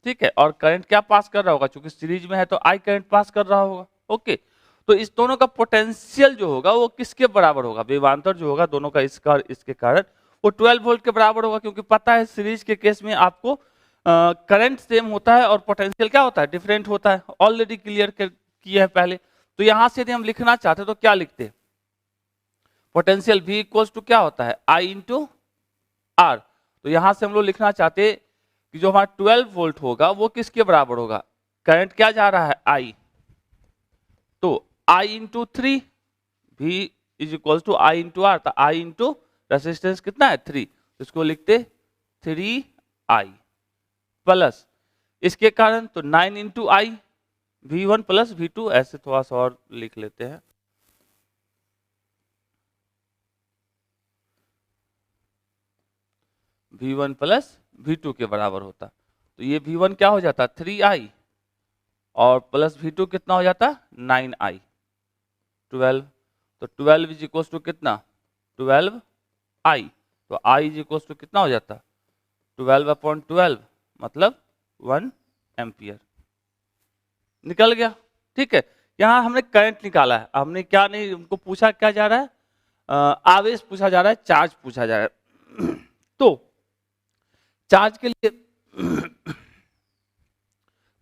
[SPEAKER 1] ठीक है, और करंट क्या पास कर रहा होगा, क्योंकि सीरीज में है तो I करंट पास कर रहा होगा। ओके, तो इस दोनों का पोटेंशियल जो होगा वो किसके बराबर होगा, विभवांतर जो होगा दोनों का, इसका और इसके कारण, वो 12 वोल्ट के बराबर होगा। क्योंकि पता है सीरीज के केस में आपको करंट सेम होता है और पोटेंशियल क्या होता है, डिफरेंट होता है। ऑलरेडी क्लियर किया है पहले। तो यहां से यदि हम लिखना चाहते तो क्या लिखते, पोटेंशियल V इक्वल्स टू क्या होता है, I इंटू आर। तो यहां से हम लोग लिखना चाहते कि जो हमारा 12 वोल्ट होगा वो किसके बराबर होगा, करंट क्या जा रहा है I, तो I into 3, V is equal to I into R. तो I इंटू रेसिस्टेंस कितना है 3, तो इसको लिखते 3I प्लस इसके कारण तो 9 into I, V1 plus V2, ऐसे थोड़ा सा और लिख लेते हैं। V1 प्लस V2 के बराबर होता, तो ये V1 क्या हो जाता 3I, और प्लस V2 कितना हो जाता 9I, 12। तो 12 इज इक्वल टू कितना 12I, तो I इज इक्वल टू कितना हो जाता 12/12, मतलब 1 एम्पियर निकल गया। ठीक है, यहां हमने करंट निकाला है, हमने क्या नहीं, उनको पूछा क्या जा रहा है, आवेश पूछा जा रहा है, चार्ज पूछा जा रहा है। तो चार्ज के लिए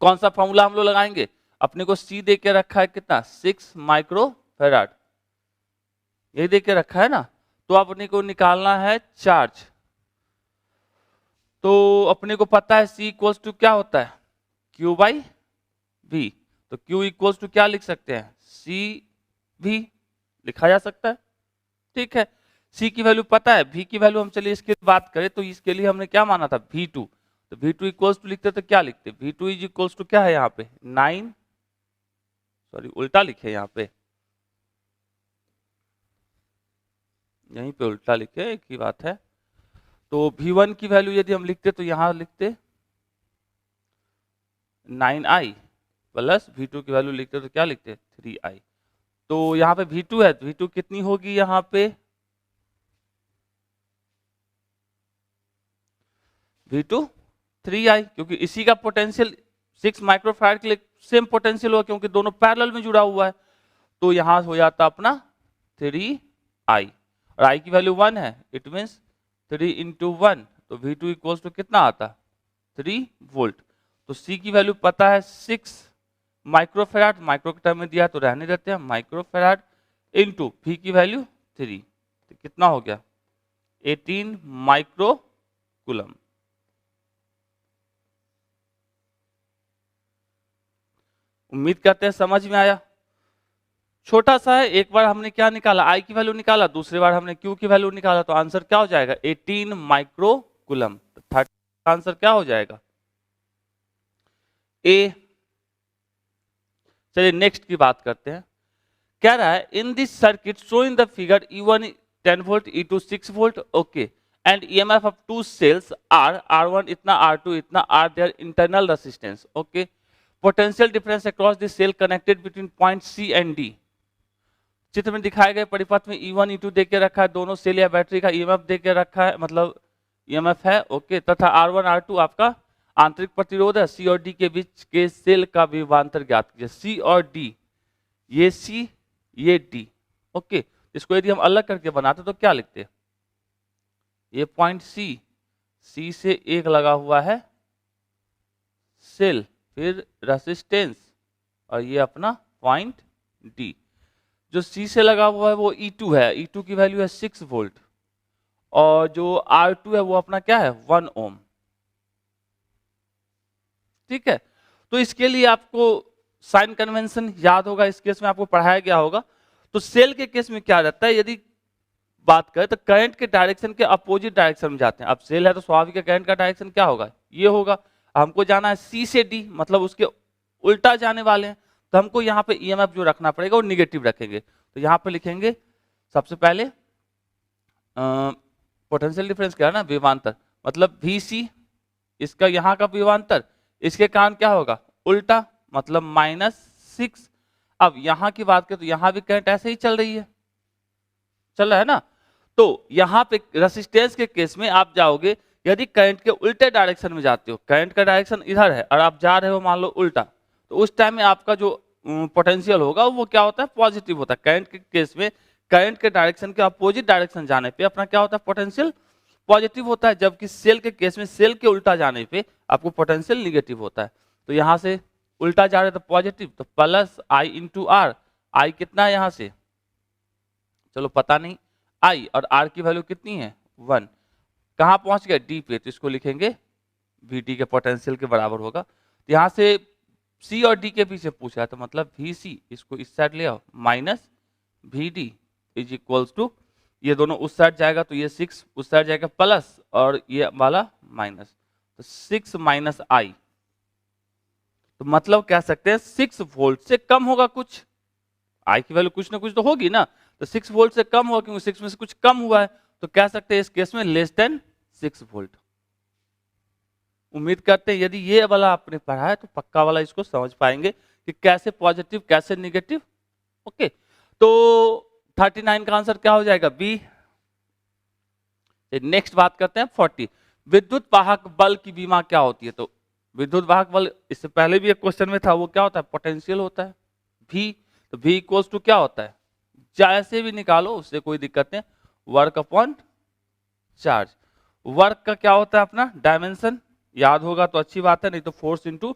[SPEAKER 1] कौन सा फॉर्मूला हम लोग लगाएंगे, अपने को C दे के रखा है कितना 6 माइक्रोफैराड, यही दे के रखा है ना। तो अपने को निकालना है चार्ज, तो अपने को पता है C इक्वल्स टू क्या होता है Q बाई V। तो Q इक्वल्स टू क्या लिख सकते हैं, CV लिखा जा सकता है। ठीक है, C की वैल्यू पता है, V की वैल्यू हम चलिए इसके बात करें तो इसके लिए हमने क्या माना था V2। तो V2 इक्वल्स टू लिखते तो क्या लिखते, V2 इज इक्वल्स टू क्या है यहाँ पे 9, सॉरी उल्टा लिखे यहाँ पे, यहीं पे उल्टा लिखे, एक ही बात है। तो V1 की वैल्यू यदि हम लिखते तो यहां लिखते 9I प्लस V2 की वैल्यू लिखते तो क्या लिखते 3I। तो यहाँ पे V2 है, तो V2 कितनी होगी यहाँ पे, V2 3I, क्योंकि इसी का पोटेंशियल 6 माइक्रोफैराड के लिए सेम पोटेंशियल हुआ, क्योंकि दोनों पैरेलल में जुड़ा हुआ है। तो यहां हो जाता अपना 3I, और I की वैल्यू 1 है, इट मीन्स 3 इंटू 1, तो V2 इक्वल्स टू कितना आता 3 वोल्ट। तो C की वैल्यू पता है 6 माइक्रोफैराड, माइक्रो के टर्म में दिया तो रहने देते हैं, माइक्रोफैराड इंटू V की वैल्यू 3, तो कितना हो गया 18 माइक्रो कूलम। उम्मीद करते हैं समझ में आया। छोटा सा है, एक बार हमने क्या निकाला I की वैल्यू निकाला, दूसरी बार हमने Q की वैल्यू निकाला, तो आंसर क्या हो जाएगा 18 माइक्रो कूलम। 30 का आंसर क्या हो जाएगा A। चलिए नेक्स्ट की बात करते हैं। कह रहा है in this circuit show in the figure E1 10 volt, E2 6 volt, okay, and EMF of two cells are, R1 इतना, R2 इतना, are their internal resistance, okay, potential difference across the cell connected between point C and D। चित्र में दिखाए गए परिपथ में E1 E2 दे के रखा है, दोनों सेल या बैटरी का EMF दे के रखा है, मतलब ईएमएफ है, ओके, तथा R1 R2 आपका आंतरिक प्रतिरोध है। सी और डी के बीच के सेल का विभवांतर ज्ञात कीजिए। सी और डी, ये सी ये डी, ओके। इसको यदि हम अलग करके बनाते तो क्या लिखते, ये पॉइंट सी, सी से एक लगा हुआ है सेल, फिर रेसिस्टेंस, और ये अपना पॉइंट डी। जो सी से लगा हुआ है वो E2 है, E2 की वैल्यू है 6 वोल्ट, और जो R2 है वो अपना क्या है 1 ओम। ठीक है, तो इसके लिए आपको साइन कन्वेंशन याद होगा, इस केस में आपको पढ़ाया गया होगा। तो सेल के केस में क्या रहता है, यदि बात करें तो करंट के डायरेक्शन के अपोजिट डायरेक्शन में जाते हैं। अब सेल है तो स्वाभाविक करंट का डायरेक्शन क्या होगा, ये होगा। हमको जाना है सी से डी, मतलब उसके उल्टा जाने वाले हैं, तो हमको यहाँ पे ईएमएफ जो रखना पड़ेगा वो निगेटिव रखेंगे। तो यहाँ पे लिखेंगे सबसे पहले पोटेंशियल डिफरेंस क्या है ना, विभवांतर, मतलब VC, इसका यहाँ का विभवांतर, इसके कारण क्या होगा उल्टा, मतलब -6। अब यहाँ की बात करें तो यहाँ भी करंट ऐसे ही चल रही है, चल रहा है ना। तो यहाँ पे रेसिस्टेंस के केस में आप जाओगे, यदि करंट के उल्टे डायरेक्शन में जाते हो, करंट का डायरेक्शन इधर है और आप जा रहे हो मान लो उल्टा, तो उस टाइम में आपका जो पोटेंशियल होगा वो क्या होता है, पॉजिटिव होता है। करंट के केस में करंट के डायरेक्शन के अपोजिट डायरेक्शन जाने पे अपना क्या होता है, पोटेंशियल पॉजिटिव होता है, जबकि सेल के केस में सेल के उल्टा जाने पे आपको पोटेंशियल निगेटिव होता है। तो यहाँ से उल्टा जा रहे तो पॉजिटिव, तो प्लस I इंटू आर। आई कितना है यहाँ से, चलो पता नहीं, I और R की वैल्यू कितनी है 1। कहाँ पहुंच गया डी पे, तो इसको लिखेंगे VD के पोटेंशियल के बराबर होगा। तो यहाँ से C और D के पीछे पूछा है, तो मतलब VC, इसको इस साइड ले आओ, minus VD is equals to, ये दोनों उस साइड जाएगा तो ये 6 उस साइड जाएगा प्लस, और ये वाला माइनस, तो 6 माइनस I। तो मतलब कह सकते हैं 6 वोल्ट से कम होगा कुछ, I की वैल्यू कुछ ना कुछ तो होगी ना, तो 6 वोल्ट से कम होगा, क्योंकि 6 में से कुछ कम हुआ है, तो कह सकते हैं इस केस में लेस देन 6 वोल्ट। उम्मीद करते हैं यदि ये वाला आपने पढ़ा है तो पक्का वाला इसको समझ पाएंगे कि कैसे पॉजिटिव कैसे निगेटिव, ओके। तो 39 का आंसर क्या हो जाएगा बी। नेक्स्ट बात करते हैं 40, विद्युत वाहक बल की विमा क्या होती है। तो विद्युत वाहक बल इससे पहले भी एक क्वेश्चन में था, वो क्या होता है, पोटेंशियल होता है V। तो V इक्वल्स टू क्या होता है, जैसे भी निकालो उससे कोई दिक्कत नहीं, वर्क अपॉन चार्ज। वर्क का क्या होता है अपना डायमेंशन, याद होगा तो अच्छी बात है, नहीं तो फोर्स इनटू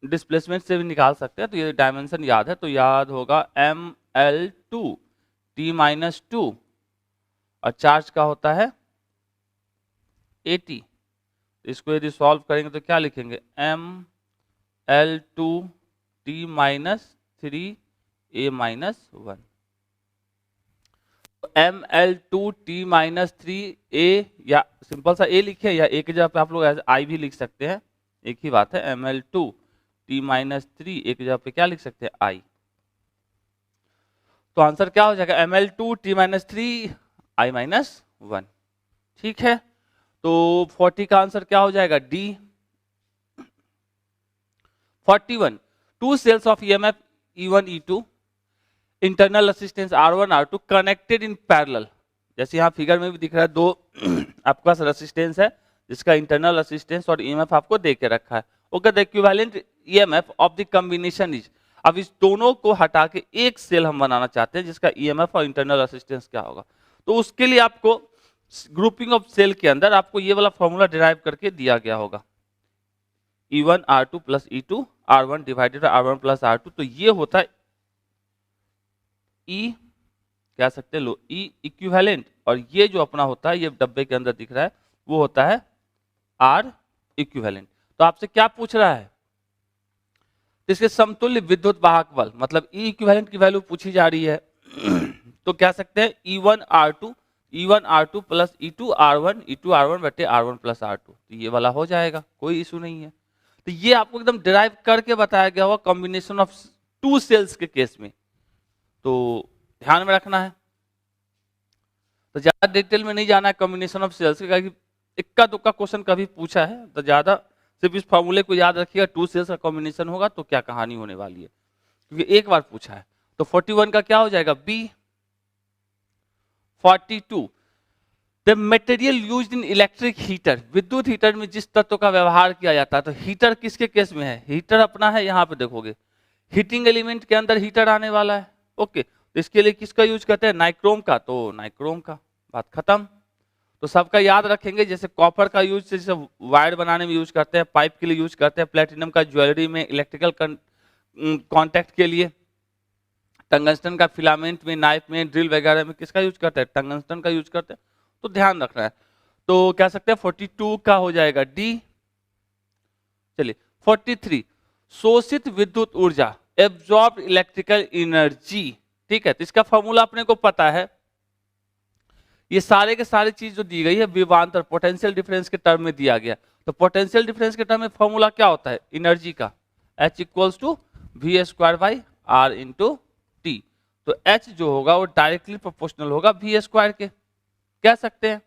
[SPEAKER 1] डिस्प्लेसमेंट से भी निकाल सकते हैं। तो ये डायमेंशन याद है तो याद होगा ML2 T-2, और चार्ज का होता है 80। इसको यदि सॉल्व करेंगे तो क्या लिखेंगे, ML2 T-3 A-1। ML2 T-3 A, या सिंपल सा A लिखे, या एक जगह पे आप लोग I भी लिख सकते हैं, एक ही बात है। ML2 T-3 एक जगह पे क्या लिख सकते हैं I। तो आंसर क्या हो जाएगा ML2 T-3 I-1। ठीक है, तो 40 का आंसर क्या हो जाएगा D। 41, two cells of EMF E1 E2 internal resistance R1 R2 connected in parallel. जैसे यहाँ फिगर में भी दिख रहा है, दो आपके पास रेसिस्टेंस है जिसका इंटरनल रेसिस्टेंस और EMF आपको दे के रखा है। Okay, the equivalent EMF of the combination is. अब इस दोनों को हटा के एक सेल हम बनाना चाहते हैं जिसका EMF और इंटरनल रेसिस्टेंस क्या होगा। तो उसके लिए आपको ग्रुपिंग ऑफ सेल के अंदर आपको ये वाला फॉर्मूला डिराइव करके दिया गया होगा, E1 R2 plus E2 R1 divided R1 plus R2। तो ये होता है E, कह सकते हैं लो E इक्विवेलेंट, और ये जो अपना होता है ये डब्बे के अंदर दिख रहा है वो होता है R इक्विवेलेंट। तो आपसे क्या पूछ रहा है, इसके समतुल्य विद्युत वाहक बल, मतलब E इक्विवेलेंट की वैल्यू पूछी जा रही है। तो कह सकते हैं E1 R2 plus E2 R1 बटे R1 प्लस R2। तो ये वाला हो जाएगा, कोई इशू नहीं है। तो ये आपको एकदम डिराइव करके बताया गया होगा कॉम्बिनेशन ऑफ टू सेल्स के केस में, तो ध्यान में रखना है। तो ज्यादा डिटेल में नहीं जाना है कॉम्बिनेशन ऑफ सेल्स का, इक्का दुक्का क्वेश्चन कभी पूछा है तो ज्यादा सिर्फ इस फॉर्मूले को याद रखिएगा, टू सेल्स का कॉम्बिनेशन होगा तो क्या कहानी होने वाली है, क्योंकि एक बार पूछा है। तो 41 का क्या हो जाएगा B. 42, the material used in electric heater, विद्युत हीटर में जिस तत्व का व्यवहार किया जाता है, तो हीटर किसके केस में है, हीटर अपना है, यहाँ पे देखोगे हीटिंग एलिमेंट के अंदर हीटर आने वाला है। ओके, तो इसके लिए किसका यूज करते हैं, नाइक्रोम का, तो नाइक्रोम का, बात खत्म। तो सबका याद रखेंगे, जैसे कॉपर का यूज जैसे वायर बनाने में यूज करते हैं, पाइप के लिए यूज करते हैं, प्लेटिनम का ज्वेलरी में, इलेक्ट्रिकल कॉन्टैक्ट के लिए, टंगस्टन का फिलामेंट में, नाइफ में, ड्रिल वगैरह में किसका यूज करते हैं, टंगस्टन का यूज करते हैं। तो ध्यान रखना है। तो कह सकते हैं 42 का हो जाएगा डी। चलिए 43, शोषित विद्युत ऊर्जा, एब्जॉर्ब इलेक्ट्रिकल एनर्जी। ठीक है, तो इसका फॉर्मूला अपने को पता है। ये सारे के सारे चीज जो दी गई है विभवांतर पोटेंशियल डिफरेंस के टर्म में दिया गया। तो पोटेंशियल डिफरेंस के टर्म में फॉर्मूला क्या होता है एनर्जी का, H equals to V square by R into T. तो H जो होगा वो डायरेक्टली प्रोपोर्शनल होगा वी स्क्वायर के, कह सकते हैं।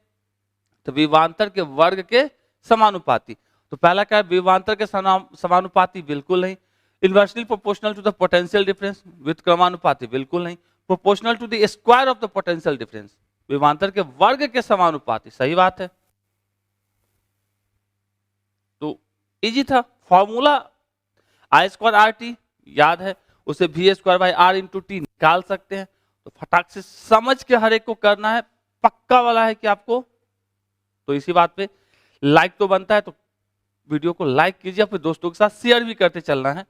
[SPEAKER 1] तो विभवांतर के वर्ग के समानुपाती। तो पहला क्या है, विभवांतर के समानुपाती, बिल्कुल नहीं। Inversely proportional to the potential difference, with क्रमानुपाती, बिल्कुल नहीं। Proportional to the square of the potential difference, विभवांतर के वर्ग के समानुपाती, सही बात है। तो इजी था, formula I square R T याद है, उसे V square by R into T निकाल सकते हैं। तो फटाक से समझ के हर एक को करना है, पक्का वाला है कि आपको। तो इसी बात पे लाइक तो बनता है, तो वीडियो को लाइक कीजिए, अपने दोस्तों के साथ शेयर भी करते चलना है।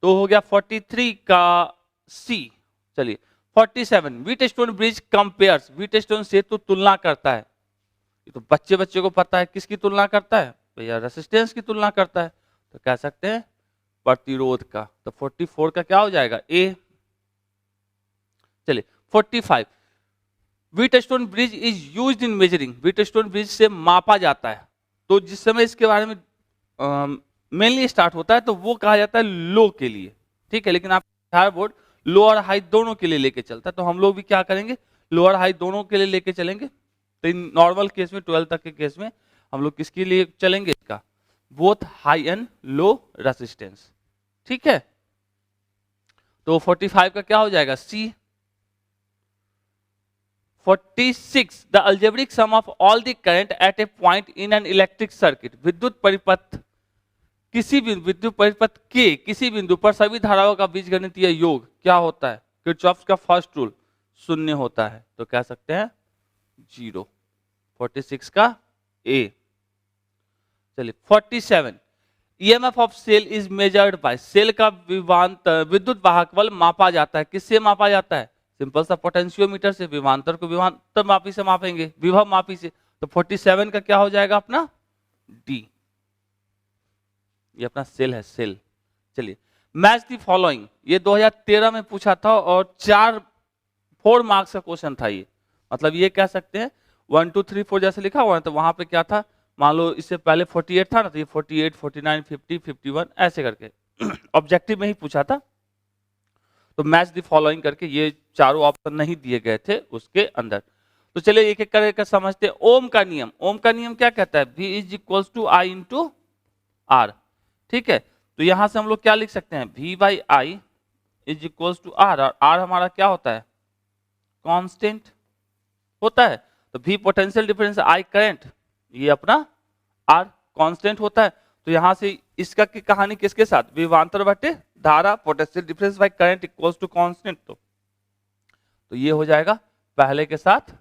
[SPEAKER 1] तो हो गया 43 का सी। चलिए 47, व्हीटस्टोन ब्रिज कंपेयर्स, व्हीटस्टोन सेतु तुलना करता है। ये तो बच्चे बच्चे को पता है, किसकी तुलना करता है भैया, रेसिस्टेंस की तुलना करता है। तो कह सकते हैं प्रतिरोध का। तो 44 का क्या हो जाएगा ए। चलिए 45, Wheatstone bridge is used in measuring, Wheatstone bridge से मापा जाता है। तो जिस समय इसके बारे में मेनली स्टार्ट होता है तो वो कहा जाता है लो के लिए, ठीक है। लेकिन आप बोर्ड लो और हाई दोनों के लिए लेके चलता है, तो हम लोग भी क्या करेंगे, लो और हाई दोनों के लिए लेके चलेंगे। तो इन नॉर्मल केस में 12 तक के केस में हम लोग किसके लिए चलेंगे, इसका both high and low resistance, ठीक है। तो 45 का क्या हो जाएगा C. 46, the algebraic sum of all the current at a point in an electric circuit, विद्युत परिपथ, किसी भी विद्युत परिपथ के किसी बिंदु पर सभी धाराओं का बीजगणितीय योग क्या होता है, किरचॉफ का फर्स्ट रूल शून्य होता है। तो कह सकते हैं 0। 46 का ए। चलिए 47, EMF of cell is measured by, cell का विद्युत वाहक बल मापा जाता है, किससे मापा जाता है, सिंपल सा पोटेंशियोमीटर से। विभवांतर को विभवांतर मापी से मापेंगे, विभव मापी से। तो 47 का क्या हो जाएगा अपना डी, ये अपना सेल है, सेल। चलिए मैच द फॉलोइंग, ये 2013 में पूछा था और 4 मार्क्स का क्वेश्चन था ये। मतलब ये कह सकते हैं 1 2 3 4 जैसे लिखा हुआ है, तो वहां पे क्या था, मान लो इससे पहले 48 था ना, तो ये 48 49 50 51 ऐसे करके ऑब्जेक्टिव में ही पूछा था। तो मैच द फॉलोइंग करके ये चारों ऑप्शन नहीं दिए गए थे उसके अंदर। तो चलिए एक एक करके समझते हैं। ओम का नियम, ओम का नियम क्या कहता है, V is equals to I into R, ठीक है। तो यहां से हम लोग क्या लिख सकते हैं, V by I is equals to R, और आर हमारा क्या होता है, कांस्टेंट होता है। तो V potential difference, I current, ये अपना आर कांस्टेंट होता है। तो यहां से इसका की कहानी किसके साथ, विभवांतर बटे धारा, potential difference by current equals to constant. तो ये हो जाएगा पहले के साथ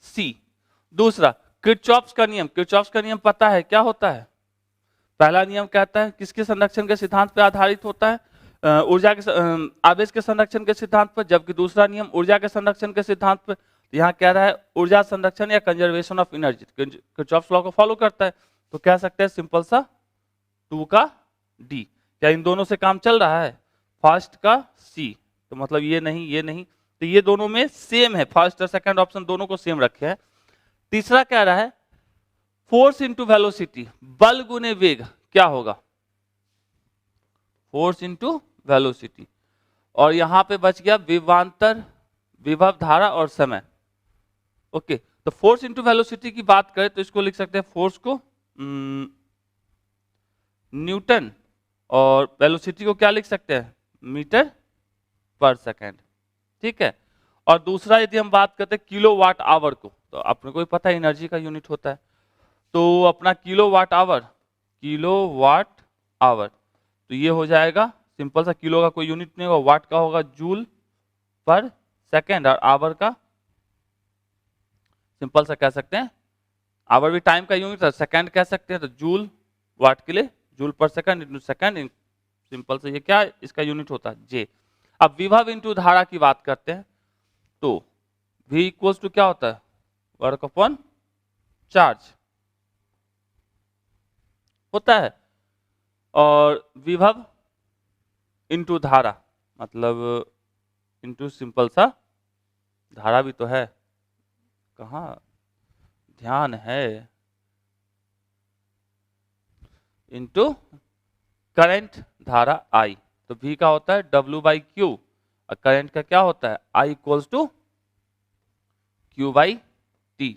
[SPEAKER 1] सी। दूसरा किरचॉफ्स का नियम, किरचॉफ्स का नियम पता है क्या होता है, पहला नियम कहता है किसके संरक्षण के सिद्धांत पर आधारित होता है, ऊर्जा के आवेश के संरक्षण के सिद्धांत पर, जबकि दूसरा नियम ऊर्जा के संरक्षण के सिद्धांत पर। यहाँ कह रहा है ऊर्जा संरक्षण या conservation of energy, Kirchhoff's law को फॉलो करता है। तो कह सकते हैं सिंपल सा 2 का डी। क्या इन दोनों से काम चल रहा है, फर्स्ट का सी, तो मतलब ये नहीं ये नहीं, तो ये दोनों में सेम है, फर्स्ट और सेकंड ऑप्शन दोनों को सेम रखे हैं। तीसरा कह रहा है फोर्स इंटू वेलोसिटी, बल गुने वेग क्या होगा, फोर्स इंटू वेलोसिटी। और यहां पे बच गया विभवांतर, विभव धारा और समय। ओके, तो फोर्स इंटू वेलोसिटी की बात करें तो इसको लिख सकते हैं, फोर्स को न्यूटन और वेलोसिटी को क्या लिख सकते हैं, मीटर पर सेकेंड, ठीक है। और दूसरा यदि हम बात करते हैं किलो वाट आवर को, तो अपने को भी पता है एनर्जी का यूनिट होता है, तो अपना किलो वाट आवर, तो ये हो जाएगा सिंपल सा, किलो का कोई यूनिट नहीं होगा, वाट का होगा जूल पर सेकेंड, और आवर का सिंपल सा कह सकते हैं, आवर भी टाइम का यूनिट है, सेकेंड कह सकते हैं, तो जूल वाट के लिए जूल पर सेकेंड इंटू सेकेंड, सिंपल से ये क्या इसका यूनिट होता है जे। अब विभव इंटू धारा की बात करते हैं, तो V इक्वल्स टू क्या होता है, वर्क अपॉन चार्ज होता है, और विभव इंटू धारा मतलब इंटू सिंपल सा धारा भी तो है, कहाँ ध्यान है, इंटू करंट धारा I, तो V का होता है W/Q, और करंट का क्या होता है I इक्वल्स टू Q/T,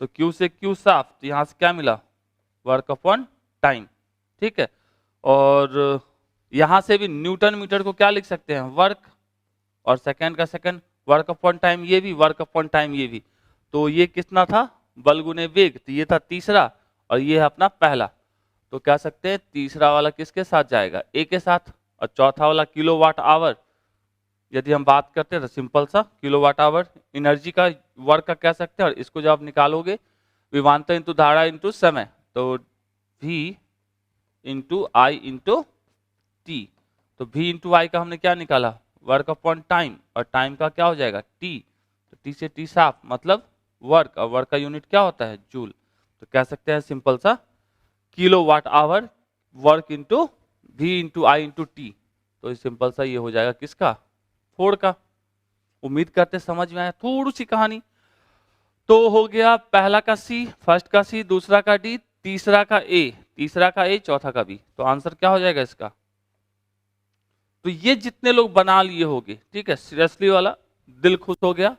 [SPEAKER 1] तो Q से Q साफ, तो यहां से क्या मिला, वर्क अपॉन टाइम, ठीक है। और यहां से भी न्यूटन मीटर को क्या लिख सकते हैं, वर्क, और सेकेंड का सेकेंड, वर्क अपॉन टाइम ये भी, वर्क अपॉन टाइम ये भी, तो ये कितना था, बल गुने वेग, तो ये था तीसरा, और ये है अपना पहला, तो कह सकते हैं तीसरा वाला किसके साथ जाएगा, ए के साथ, और चौथा वाला किलो वाट आवर, यदि हम बात करते हैं तो सिंपल सा किलो वाट आवर एनर्जी का, वर्क का कह सकते हैं, और इसको जब आप निकालोगे विभवांतर इंटू धारा इंटू समय, तो V into I into T, तो V इंटू आई का हमने क्या निकाला, वर्क अपॉन टाइम, और टाइम का क्या हो जाएगा T, तो T से T साफ मतलब वर्क, और वर्क का यूनिट क्या होता है जूल, तो कह सकते हैं सिंपल सा kilo watt hour work into V into I into T, तो सिंपल सा ये हो जाएगा किसका, फोर्ड का। उम्मीद करते समझ में आया थोड़ी सी कहानी। तो हो गया पहला का C, फर्स्ट का C, दूसरा का D, तीसरा का A, चौथा का B, तो आंसर क्या हो जाएगा इसका, तो ये जितने लोग बना लिए होंगे, ठीक है, सीरियसली वाला दिल खुश हो गया,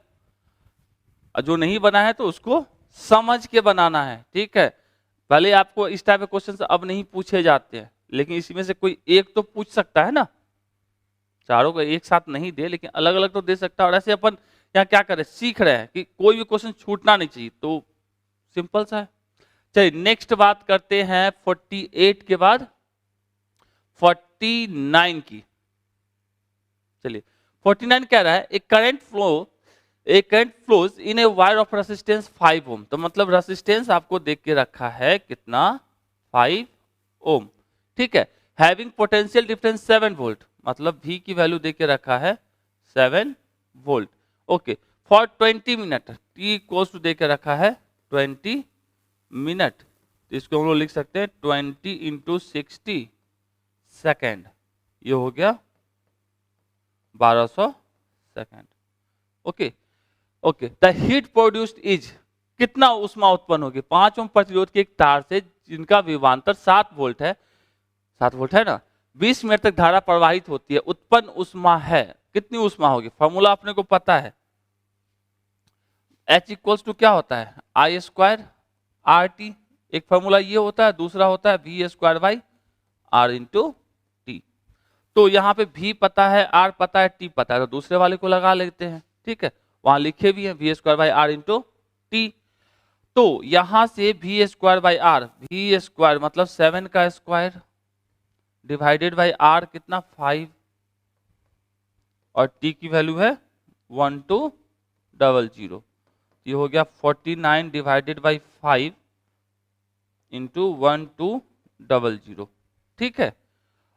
[SPEAKER 1] जो नहीं बना है तो उसको समझ के बनाना है, ठीक है। भले आपको इस टाइप के क्वेश्चन अब नहीं पूछे जाते हैं, लेकिन इसमें से कोई एक तो पूछ सकता है ना, चारों को एक साथ नहीं दे, लेकिन अलग अलग तो दे सकता है, और ऐसे अपन यहाँ क्या करें, सीख रहे हैं कि कोई भी क्वेश्चन छूटना नहीं चाहिए, तो सिंपल सा है। चलिए नेक्स्ट बात करते हैं 48 के बाद 49 की। चलिए 49 कह रहा है एक current flows in a wire of resistance 5 ओम, तो मतलब रेसिस्टेंस आपको देख के रखा है कितना 5 ओम, ठीक है, हैविंग पोटेंशियल डिफरेंस 7 वोल्ट, मतलब V की वैल्यू देख के रखा है 7 volt, okay, for 20 minute, T equals to दे के रखा है 20 मिनट, तो इसको हम लोग लिख सकते हैं 20 इंटू 60 सेकेंड, ये हो गया 1200 second, okay okay. The heat produced is, कितना उष्मा उत्पन्न होगी, 5 ओम प्रतिरोध के एक तार से जिनका विभवांतर 7 वोल्ट है, 7 वोल्ट है ना, 20 मिनट तक धारा प्रवाहित होती है, उत्पन्न उष्मा है, कितनी उष्मा होगी, फॉर्मूला अपने को पता है, H इक्वल्स टू क्या होता है I स्क्वायर RT, एक फॉर्मूला ये होता है, दूसरा होता है V square by R into T, तो यहाँ पे V पता है, R पता है, T पता है, तो दूसरे वाले को लगा लेते हैं, ठीक है, वहां लिखे भी है V square by R into T, तो यहां से V square by R, V square मतलब 7 का स्क्वायर डिवाइडेड बाई R कितना 5, और T की वैल्यू है 1200, ये हो गया 49 डिवाइडेड बाई 5 इंटू 1200, ठीक है।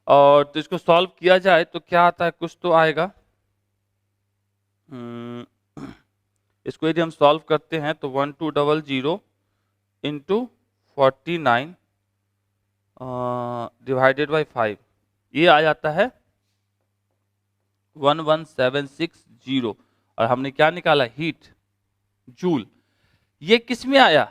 [SPEAKER 1] और तो इसको सॉल्व किया जाए तो क्या आता है, कुछ तो आएगा, इसको यदि हम सॉल्व करते हैं तो 1200 इंटू 49 डिवाइडेड बाई 5, ये आ जाता है 11760, और हमने क्या निकाला हीट जूल, ये किस में आया,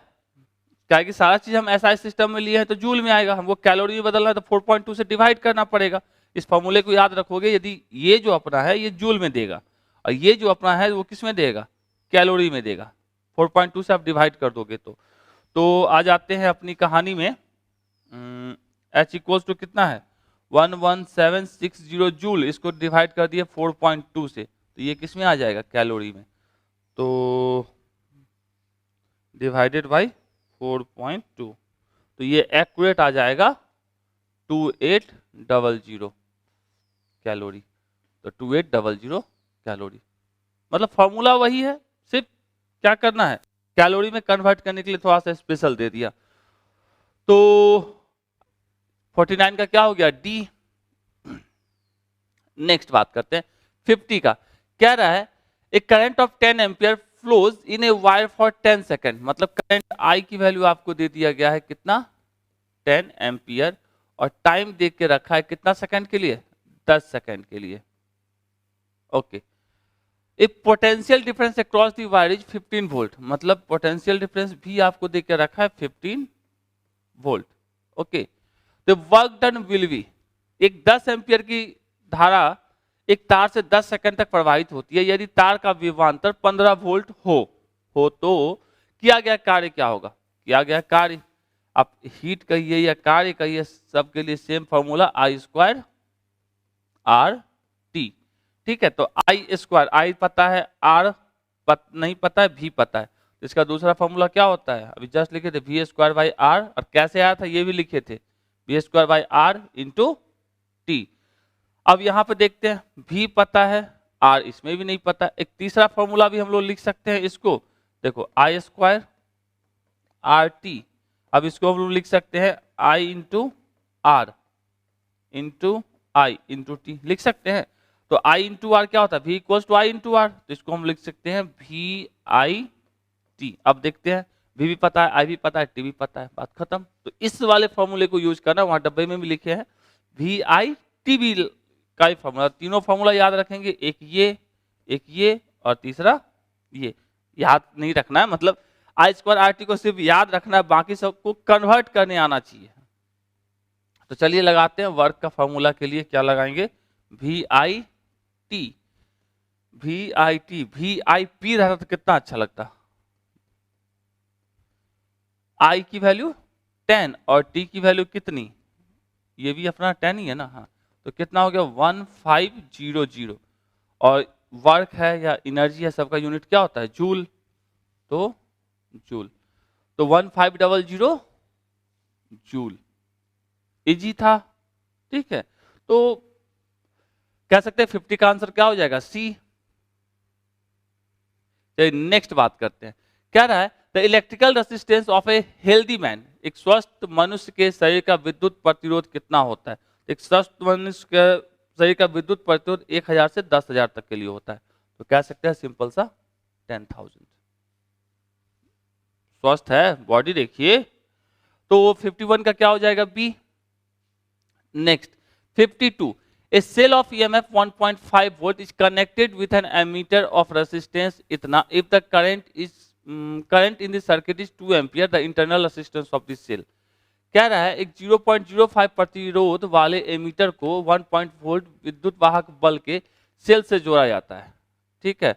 [SPEAKER 1] क्या कि सारा चीज हम SI सिस्टम में लिए हैं तो जूल में आएगा, हमको कैलोरी में बदलना है तो 4.2 से डिवाइड करना पड़ेगा, इस फॉर्मूले को याद रखोगे, यदि ये जो अपना है ये जूल में देगा, और ये जो अपना है वो किस में देगा, कैलोरी में देगा, 4.2 से आप डिवाइड कर दोगे तो आ जाते हैं अपनी कहानी में, H इक्वल्स टू कितना है 11760 जूल, इसको डिवाइड कर दिए 4.2 से, तो ये किस में आ जाएगा कैलोरी में, तो डिवाइडेड बाई 4.2, तो ये एक्यूरेट आ जाएगा 2800 कैलोरी। तो 2800 कैलोरी, मतलब फॉर्मूला वही है, सिर्फ क्या करना है, कैलोरी में कन्वर्ट करने के लिए थोड़ा सा स्पेशल दे दिया। तो 49 का क्या हो गया, डी। नेक्स्ट बात करते हैं 50 का। कह रहा है a current of 10 ampere flows in a wire for 10 second, मतलब करंट आई की वैल्यू आपको दे दिया गया है कितना, 10 एम्पियर, और टाइम देख के रखा है कितना सेकंड के लिए, 10 सेकंड के लिए। Okay, A potential difference across the wire is 15 volt, मतलब पोटेंशियल डिफरेंस भी आपको देख के रखा है 15 volt. Okay, the work done will be, एक 10 एम्पियर की धारा एक तार से 10 सेकंड तक प्रवाहित होती है, यदि तार का विभवांतर 15 वोल्ट हो तो किया गया कार्य क्या होगा, किया गया कार्य, आप हीट कहिए या कार्य कहिए, सबके लिए same formula I square R T. ठीक है, तो आई स्क्वायर, आई पता है, आर नहीं पता है, भी पता है, तो इसका दूसरा फॉर्मूला क्या होता है, अभी जस्ट लिखे थे वी स्क्वायर बाई आर, और कैसे आया था ये भी लिखे थे, V square by R into T. अब यहां पे देखते हैं, भी पता है, आर इसमें भी नहीं पता। एक तीसरा फॉर्मूला भी हम लोग लिख सकते हैं इसको, देखो आई स्क्वायर आर टी, अब इसको हम लोग लिख सकते हैं I into R into I into T, लिख सकते हैं। तो आई इंटू आर क्या होता है, V equals to I into R, तो इसको हम लिख सकते हैं वी आई टी। अब देखते हैं, वी भी पता है, आई भी पता है, टी भी पता है, बात खत्म। तो इस वाले फॉर्मूले को यूज करना, वहां डब्बे में भी लिखे हैं वी आई टी भी का ही फॉर्मूला, तीनों फॉर्मूला याद रखेंगे, एक ये और तीसरा ये, याद नहीं रखना है, मतलब आई स्क्वायर आर टी को सिर्फ याद रखना है, बाकी सबको कन्वर्ट करने आना चाहिए। तो चलिए लगाते हैं वर्क का फॉर्मूला के लिए, क्या लगाएंगे, V I T, V I T, V I P रहता तो कितना अच्छा लगता, आई की वैल्यू 10 और टी की वैल्यू कितनी, ये भी अपना 10 ही है ना, हाँ, तो कितना हो गया 1500, और वर्क है या एनर्जी है सबका यूनिट क्या होता है, जूल, तो जूल, तो 1500 जूल, इजी था। ठीक है, तो कह सकते हैं 50 का आंसर क्या हो जाएगा, सी। नेक्स्ट बात करते हैं, क्या रहा है, the electrical resistance of a healthy man, एक स्वस्थ मनुष्य के शरीर का विद्युत प्रतिरोध कितना होता है, एक स्वस्थ मनुष्य के शरीर का विद्युत प्रतिरोध 1000 से 10,000 तक के लिए होता है, तो कह सकते हैं सिंपल सा 10,000। स्वस्थ है बॉडी, देखिए, तो 51 का क्या हो जाएगा, B. Next 52, a cell of EMF 1.5 volt is connected with an ammeter of resistance इतना, if the current in the circuit is 2 ampere, the internal resistance of this cell। कह रहा है एक 0.05 प्रतिरोध वाले एमीटर को 1 वोल्ट विद्युत वाहक बल के सेल से जोड़ा जाता है। ठीक है,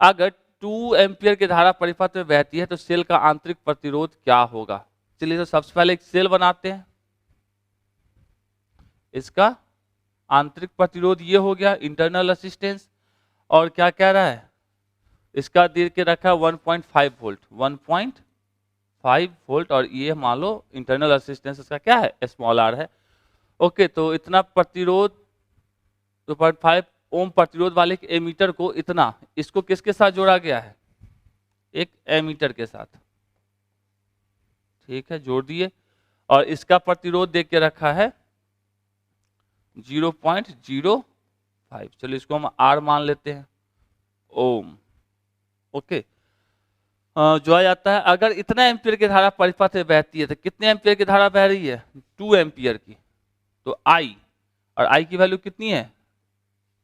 [SPEAKER 1] अगर 2 एम्पियर की धारा परिपथ में बहती है तो सेल का आंतरिक प्रतिरोध क्या होगा। चलिए तो सबसे पहले एक सेल बनाते हैं, इसका आंतरिक प्रतिरोध ये हो गया इंटरनल रेसिस्टेंस, और क्या कह रहा है, इसका दे के रखा है 1.5 वोल्ट, 1.5 वोल्ट, और ये मान लो इंटरनल रेसिस्टेंस इसका क्या है, स्मॉल आर है। ओके, तो इतना प्रतिरोध 2.5 ओम प्रतिरोध वाले एमीटर को इतना, इसको किसके साथ जोड़ा गया है, एक एमीटर के साथ। ठीक है, जोड़ दिए, और इसका प्रतिरोध देख के रखा है 0.05, चलिए इसको हम आर मान लेते हैं, ओम। ओके, जो आ जाता है, अगर इतना एम्पियर की धारा परिपथ में बहती है तो कितने एम्पियर की धारा बह रही है, 2 एम्पियर की, तो आई, और आई की वैल्यू कितनी है,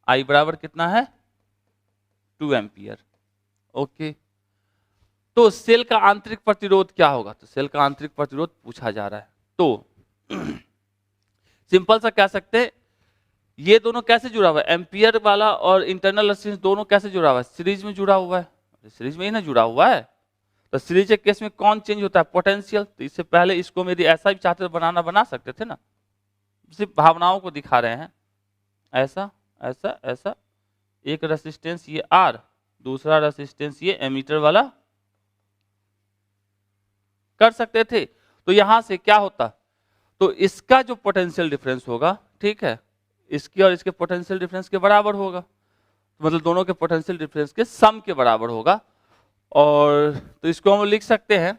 [SPEAKER 1] आई बराबर कितना है 2 एम्पियर। ओके, तो सेल का आंतरिक प्रतिरोध क्या होगा, तो सेल का आंतरिक प्रतिरोध पूछा जा रहा है, तो सिंपल सा कह सकते हैं, ये दोनों कैसे जुड़ा हुआ है, एम्पियर वाला और इंटरनल रेसिस्टेंस दोनों कैसे जुड़ा हुआ है, सीरीज में जुड़ा हुआ है, सीरीज में ही ना जुड़ा हुआ है। तो सीरीज के केस में कौन चेंज होता है, पोटेंशियल। तो इससे पहले इसको मेरी ऐसा भी चाहते बनाना बना सकते थे ना, सिर्फ भावनाओं को दिखा रहे हैं, ऐसा ऐसा ऐसा, एक रेसिस्टेंस ये आर, दूसरा रेसिस्टेंस ये एमीटर वाला कर सकते थे। तो यहां से क्या होता, तो इसका जो पोटेंशियल डिफरेंस होगा, ठीक है, इसकी और इसके पोटेंशियल डिफरेंस के बराबर होगा, मतलब दोनों के पोटेंशियल डिफरेंस के सम के बराबर होगा। और तो इसको हम लिख सकते हैं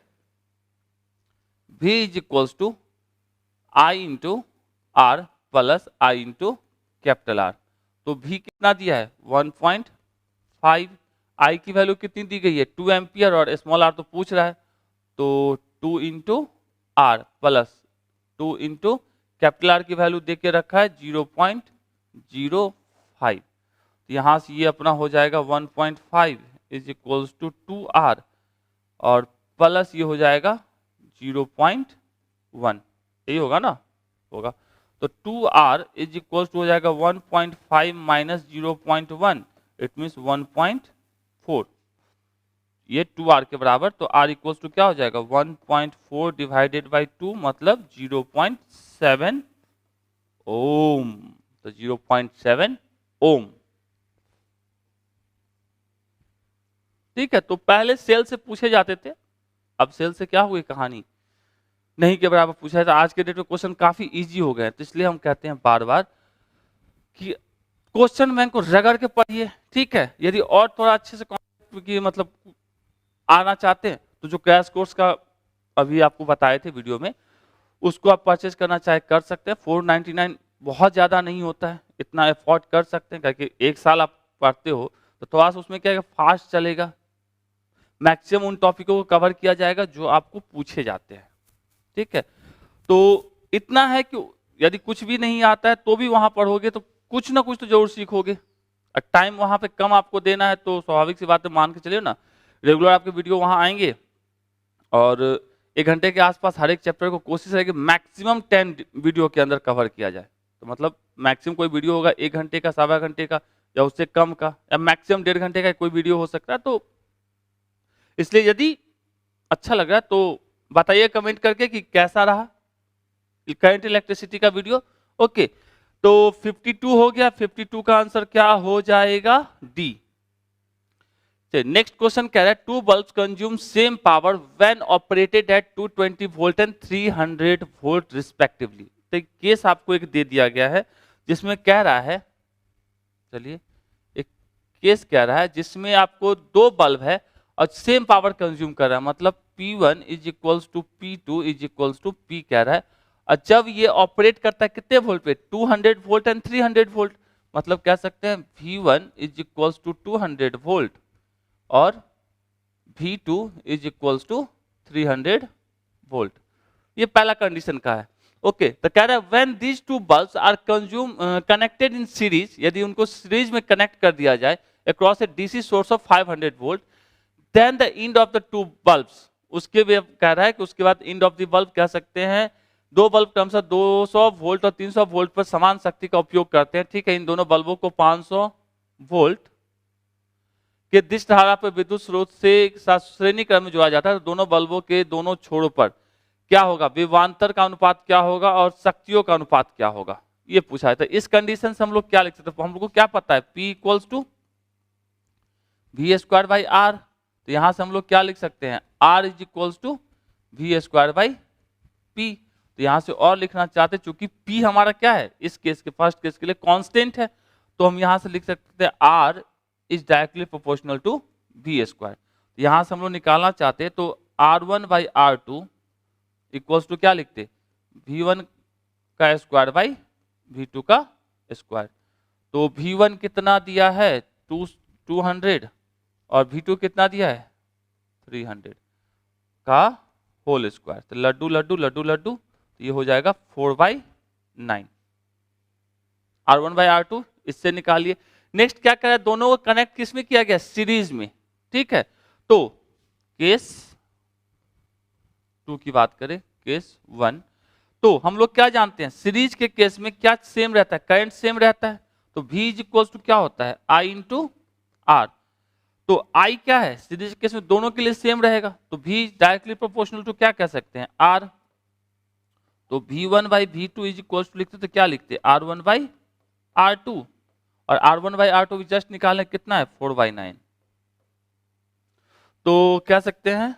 [SPEAKER 1] V is equals to I into R plus I into capital R. तो V कितना दिया है 1.5, I की वैल्यू कितनी दी गई है 2 एम्पियर, और स्मॉल r तो पूछ रहा है, तो 2 into R plus 2 into capital R की वैल्यू दे के रखा है 0.05। यहां से ये अपना हो जाएगा 1.5 इज इक्वल्स टू 2r और प्लस ये हो जाएगा 0.1, यही होगा ना, होगा। तो 2r इज इक्वल्स टू हो जाएगा 1.5 माइनस 0.1, इट मीन्स 1.4, ये 2r के बराबर। तो r इक्वल्स टू क्या हो जाएगा 1.4 डिवाइडेड बाई 2 मतलब 0.7 ओम, तो 0.7 ओम। ठीक है, तो पहले सेल से पूछे जाते थे, अब सेल से क्या हुई कहानी, नहीं के बराबर पूछा है। तो आज के डेट में क्वेश्चन काफी इजी हो गए, तो इसलिए हम कहते हैं बार बार कि क्वेश्चन बैंक को रगड़ के पढ़िए। ठीक है, यदि और थोड़ा अच्छे से की मतलब आना चाहते हैं तो जो क्रैश कोर्स का अभी आपको बताए थे वीडियो में, उसको आप परचेज करना चाहे कर सकते हैं। 499 बहुत ज्यादा नहीं होता है, इतना एफोर्ड कर सकते हैं, क्योंकि एक साल आप पढ़ते हो तो थोड़ा सा उसमें क्या है फास्ट चलेगा, मैक्सिमम उन टॉपिकों को कवर किया जाएगा जो आपको पूछे जाते हैं। ठीक है, तो इतना है कि यदि कुछ भी नहीं आता है तो भी वहां पढ़ोगे तो कुछ ना कुछ तो जरूर सीखोगे। टाइम वहां पे कम आपको देना है, तो स्वाभाविक सी बात है, मान के चलिए ना रेगुलर आपके वीडियो वहां आएंगे और 1 घंटे के आसपास हर एक चैप्टर को कोशिश रहेगी मैक्सिमम 10 वीडियो के अंदर कवर किया जाए। तो मतलब मैक्सिमम कोई वीडियो होगा 1 घंटे का, 1.25 घंटे का, या उससे कम का, या मैक्सिमम 1.5 घंटे का कोई वीडियो हो सकता है। तो इसलिए यदि अच्छा लग रहा है तो बताइए कमेंट करके कि कैसा रहा करंट इलेक्ट्रिसिटी का वीडियो। ओके, तो 52 हो गया, 52 का आंसर क्या हो जाएगा डी। नेक्स्ट क्वेश्चन कह रहा है 2 bulbs consume same power when operated at 220 volt and 300 volt respectively. तो केस आपको एक दे दिया गया है जिसमें कह रहा है, चलिए एक केस कह रहा है जिसमें आपको 2 बल्ब है और सेम पावर कंज्यूम कर रहा है, मतलब P1 is equals to P2 is equals to P कह रहा है। और जब ये ऑपरेट करता है कितने वोल्ट पे 200 वोल्ट एंड 300 वोल्ट, मतलब कह सकते हैं V1 is equals to 200 volt और V2 is equals to 300 volt. ये पहला कंडीशन का है। ओके, तो कह रहा है when these 2 bulbs are consume connected in series, यदि उनको सीरीज में कनेक्ट कर दिया जाए across a DC source of 500 volt, then the end of the 2 bulbs, उसके भी कह रहा है कि उसके बाद एंड ऑफ द बल्ब कह सकते हैं 2 बल्ब क्रम से 200 वोल्ट और 300 वोल्ट पर समान शक्ति का उपयोग करते हैं। ठीक है, इन दोनों बल्बों को 500 वोल्ट के दिश धारा पर विद्युत स्रोत से श्रेणी क्रम में जोड़ा जाता है। तो दोनों बल्बों के दोनों छोरों पर क्या होगा, विभवांतर का अनुपात क्या होगा और शक्तियों का अनुपात क्या होगा, ये पूछा है। तो इस कंडीशन से हम लोग क्या लिख सकते हैं, हम लोग को क्या पता है P equals to V square by R। तो यहां से हम लोग क्या लिख सकते हैं R is equals to V square by P। तो यहां से और लिखना चाहते हैं, चूंकि P हमारा क्या है इस केस के फर्स्ट केस के लिए कांस्टेंट है, तो हम यहां से लिख सकते हैं R is directly proportional to V square. यहां से हम लोग निकालना चाहते हैं तो R1 by R2 equals to क्या लिखते V1 का स्क्वायर बाई V2 का स्क्वायर। तो V1 कितना दिया है 200 और V2 कितना दिया है 300 का होल स्क्वायर। तो लड्डू लड्डू लड्डू लड्डू, तो ये हो जाएगा 4/9। R1 बाई R2 इससे निकालिए। नेक्स्ट क्या करें, दोनों को कनेक्ट किस में किया गया सीरीज में। ठीक है, तो केस 2 की बात करें, केस 1, तो हम लोग क्या जानते हैं सीरीज के केस में क्या सेम रहता है, करंट सेम रहता है। तो V इज इक्वल्स टू क्या होता है I इंटू R। तो I क्या है सीरीज केस में दोनों के लिए सेम रहेगा, तो V डायरेक्टली प्रोपोर्शनल टू क्या कह सकते हैं R। तो V1 by V2 is equals to लिखते तो क्या लिखते R1 बाई R2, और R1 बाई R2 जस्ट निकालने कितना है 4/9। तो कह सकते हैं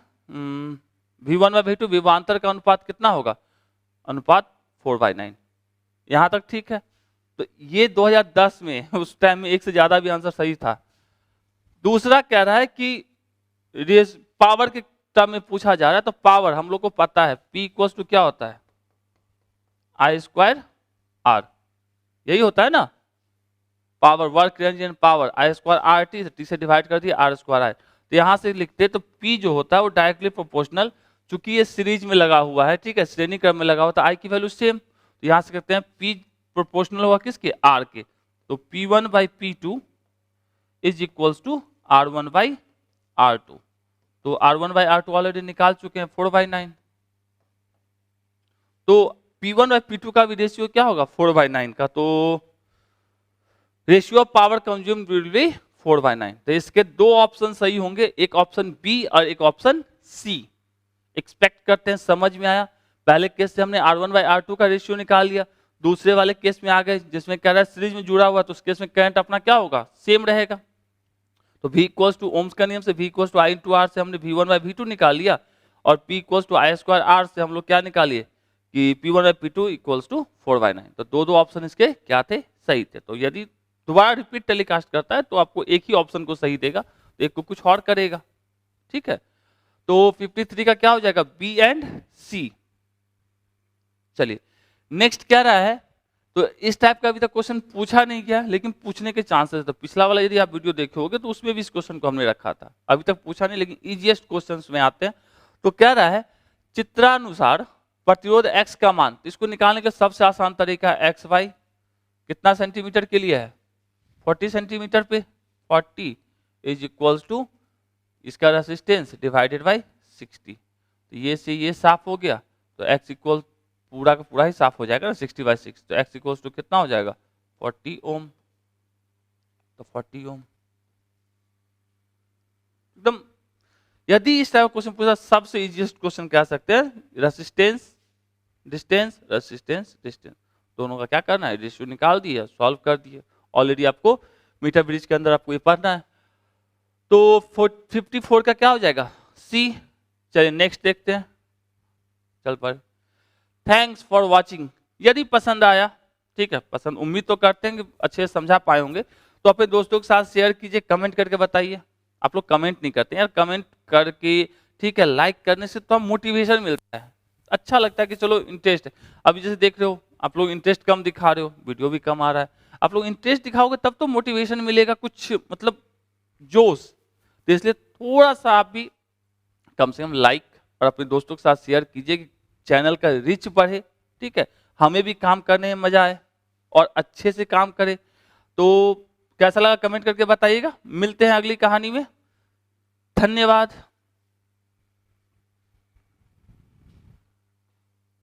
[SPEAKER 1] V1 बाई V2 विभवांतर का अनुपात कितना होगा, अनुपात 4/9। यहां तक ठीक है। तो ये 2010 में उस टाइम में एक से ज्यादा भी आंसर सही था। दूसरा कह रहा है कि पावर के टर्म में पूछा जा रहा है, तो पावर हम लोग को पता है P इक्वल्स टू क्या होता है, I² R, यही होता है ना, power work range and power I² RT, T से डिवाइड कर दिया R² I। तो यहां से लिखते तो P जो होता है वो डायरेक्टली प्रोपोर्शनल, चूंकि ये सीरीज में लगा हुआ है, ठीक है, श्रेणी क्रम में लगा हुआ था, I की वैल्यू सेम, तो यहां से कहते हैं P प्रोपोर्शनल हुआ किसके, R के। तो P1 by P2 is equals to R1 by R2। तो R1 बाई R2 ऑलरेडी निकाल चुके हैं 4/9। तो P1 बाई P2 का भी रेशियो क्या होगा 4/9 का, तो ratio of power consume will be 4/9। तो इसके दो ऑप्शन सही होंगे, एक ऑप्शन बी और एक ऑप्शन सी। एक्सपेक्ट करते हैं समझ में आया। पहले केस से हमने R1 बाई R2 का रेशियो निकाल लिया, दूसरे वाले केस में आ गए जिसमें कह रहा है सीरीज में जुड़ा हुआ, तो उस केस में करंट अपना क्या होगा, सेम रहेगा। तो V इक्वल्स टू ओम्स का नियम से V equals to I into R से हमने V1 बाई V2 निकाल लिया, और P equals to I² R से हम लोग क्या निकालिए कि P1 by P2 equals to 4/9। तो दो ऑप्शन इसके क्या थे, सही थे। तो यदि दोबारा रिपीट टेलीकास्ट करता है तो आपको एक ही ऑप्शन को सही देगा, तो एक को कुछ और करेगा, ठीक है। तो 53 का क्या हो जाएगा, बी एंड सी। चलिए नेक्स्ट क्या रहा है, तो इस टाइप का अभी तक क्वेश्चन पूछा नहीं गया, लेकिन पूछने के चांसेस, तो पिछला वाला यदि आप वीडियो देखे होगे तो उसमें भी इस क्वेश्चन को हमने रखा था, अभी तक पूछा नहीं, लेकिन इजीएस्ट क्वेश्चंस में आते हैं। तो क्या रहा है, चित्रानुसार प्रतिरोध x का मान, तो इसको निकालने का सबसे आसान तरीका है xy कितना सेंटीमीटर के लिए है, 40 सेंटीमीटर पे, 40 इज इक्वल्स टू इसका रेसिस्टेंस डिवाइडेड बाई 60। तो ये से ये साफ हो गया, तो x इक्वल पूरा का पूरा ही साफ हो जाएगा ना, 60/6। तो x इक्वल्स टू कितना हो जाएगा 40 ओम। तो 40 ओम एकदम, यदि इस टाइप का क्वेश्चन पूछा सबसे इजीएस्ट क्वेश्चन कह सकते हैं, रेसिस्टेंस डिस्टेंस, रेसिस्टेंस डिस्टेंस, दोनों का क्या करना है, रेशियो निकाल दिया, सॉल्व कर दिया। ऑलरेडी आपको मीटर ब्रिज के अंदर आपको ये पढ़ना है। तो 54 का क्या हो जाएगा, सी। चलिए नेक्स्ट देखते हैं, चल पर। Thanks for watching. यदि पसंद आया, ठीक है, पसंद उम्मीद तो करते हैं कि अच्छे से समझा पाए होंगे, तो अपने दोस्तों के साथ शेयर कीजिए, कमेंट करके बताइए। आप लोग कमेंट नहीं करते यार, कमेंट करके, ठीक है, लाइक करने से तो मोटिवेशन मिलता है, अच्छा लगता है कि चलो इंटरेस्ट है। अभी जैसे देख रहे हो आप लोग इंटरेस्ट कम दिखा रहे हो, वीडियो भी कम आ रहा है, आप लोग इंटरेस्ट दिखाओगे तब तो मोटिवेशन मिलेगा, कुछ मतलब जोश। तो इसलिए थोड़ा सा आप भी कम से कम लाइक और अपने दोस्तों के साथ शेयर कीजिए कि चैनल का रीच बढ़े, ठीक है, हमें भी काम करने में मजा आए और अच्छे से काम करे। तो कैसा लगा कमेंट करके बताइएगा। मिलते हैं अगली कहानी में, धन्यवाद।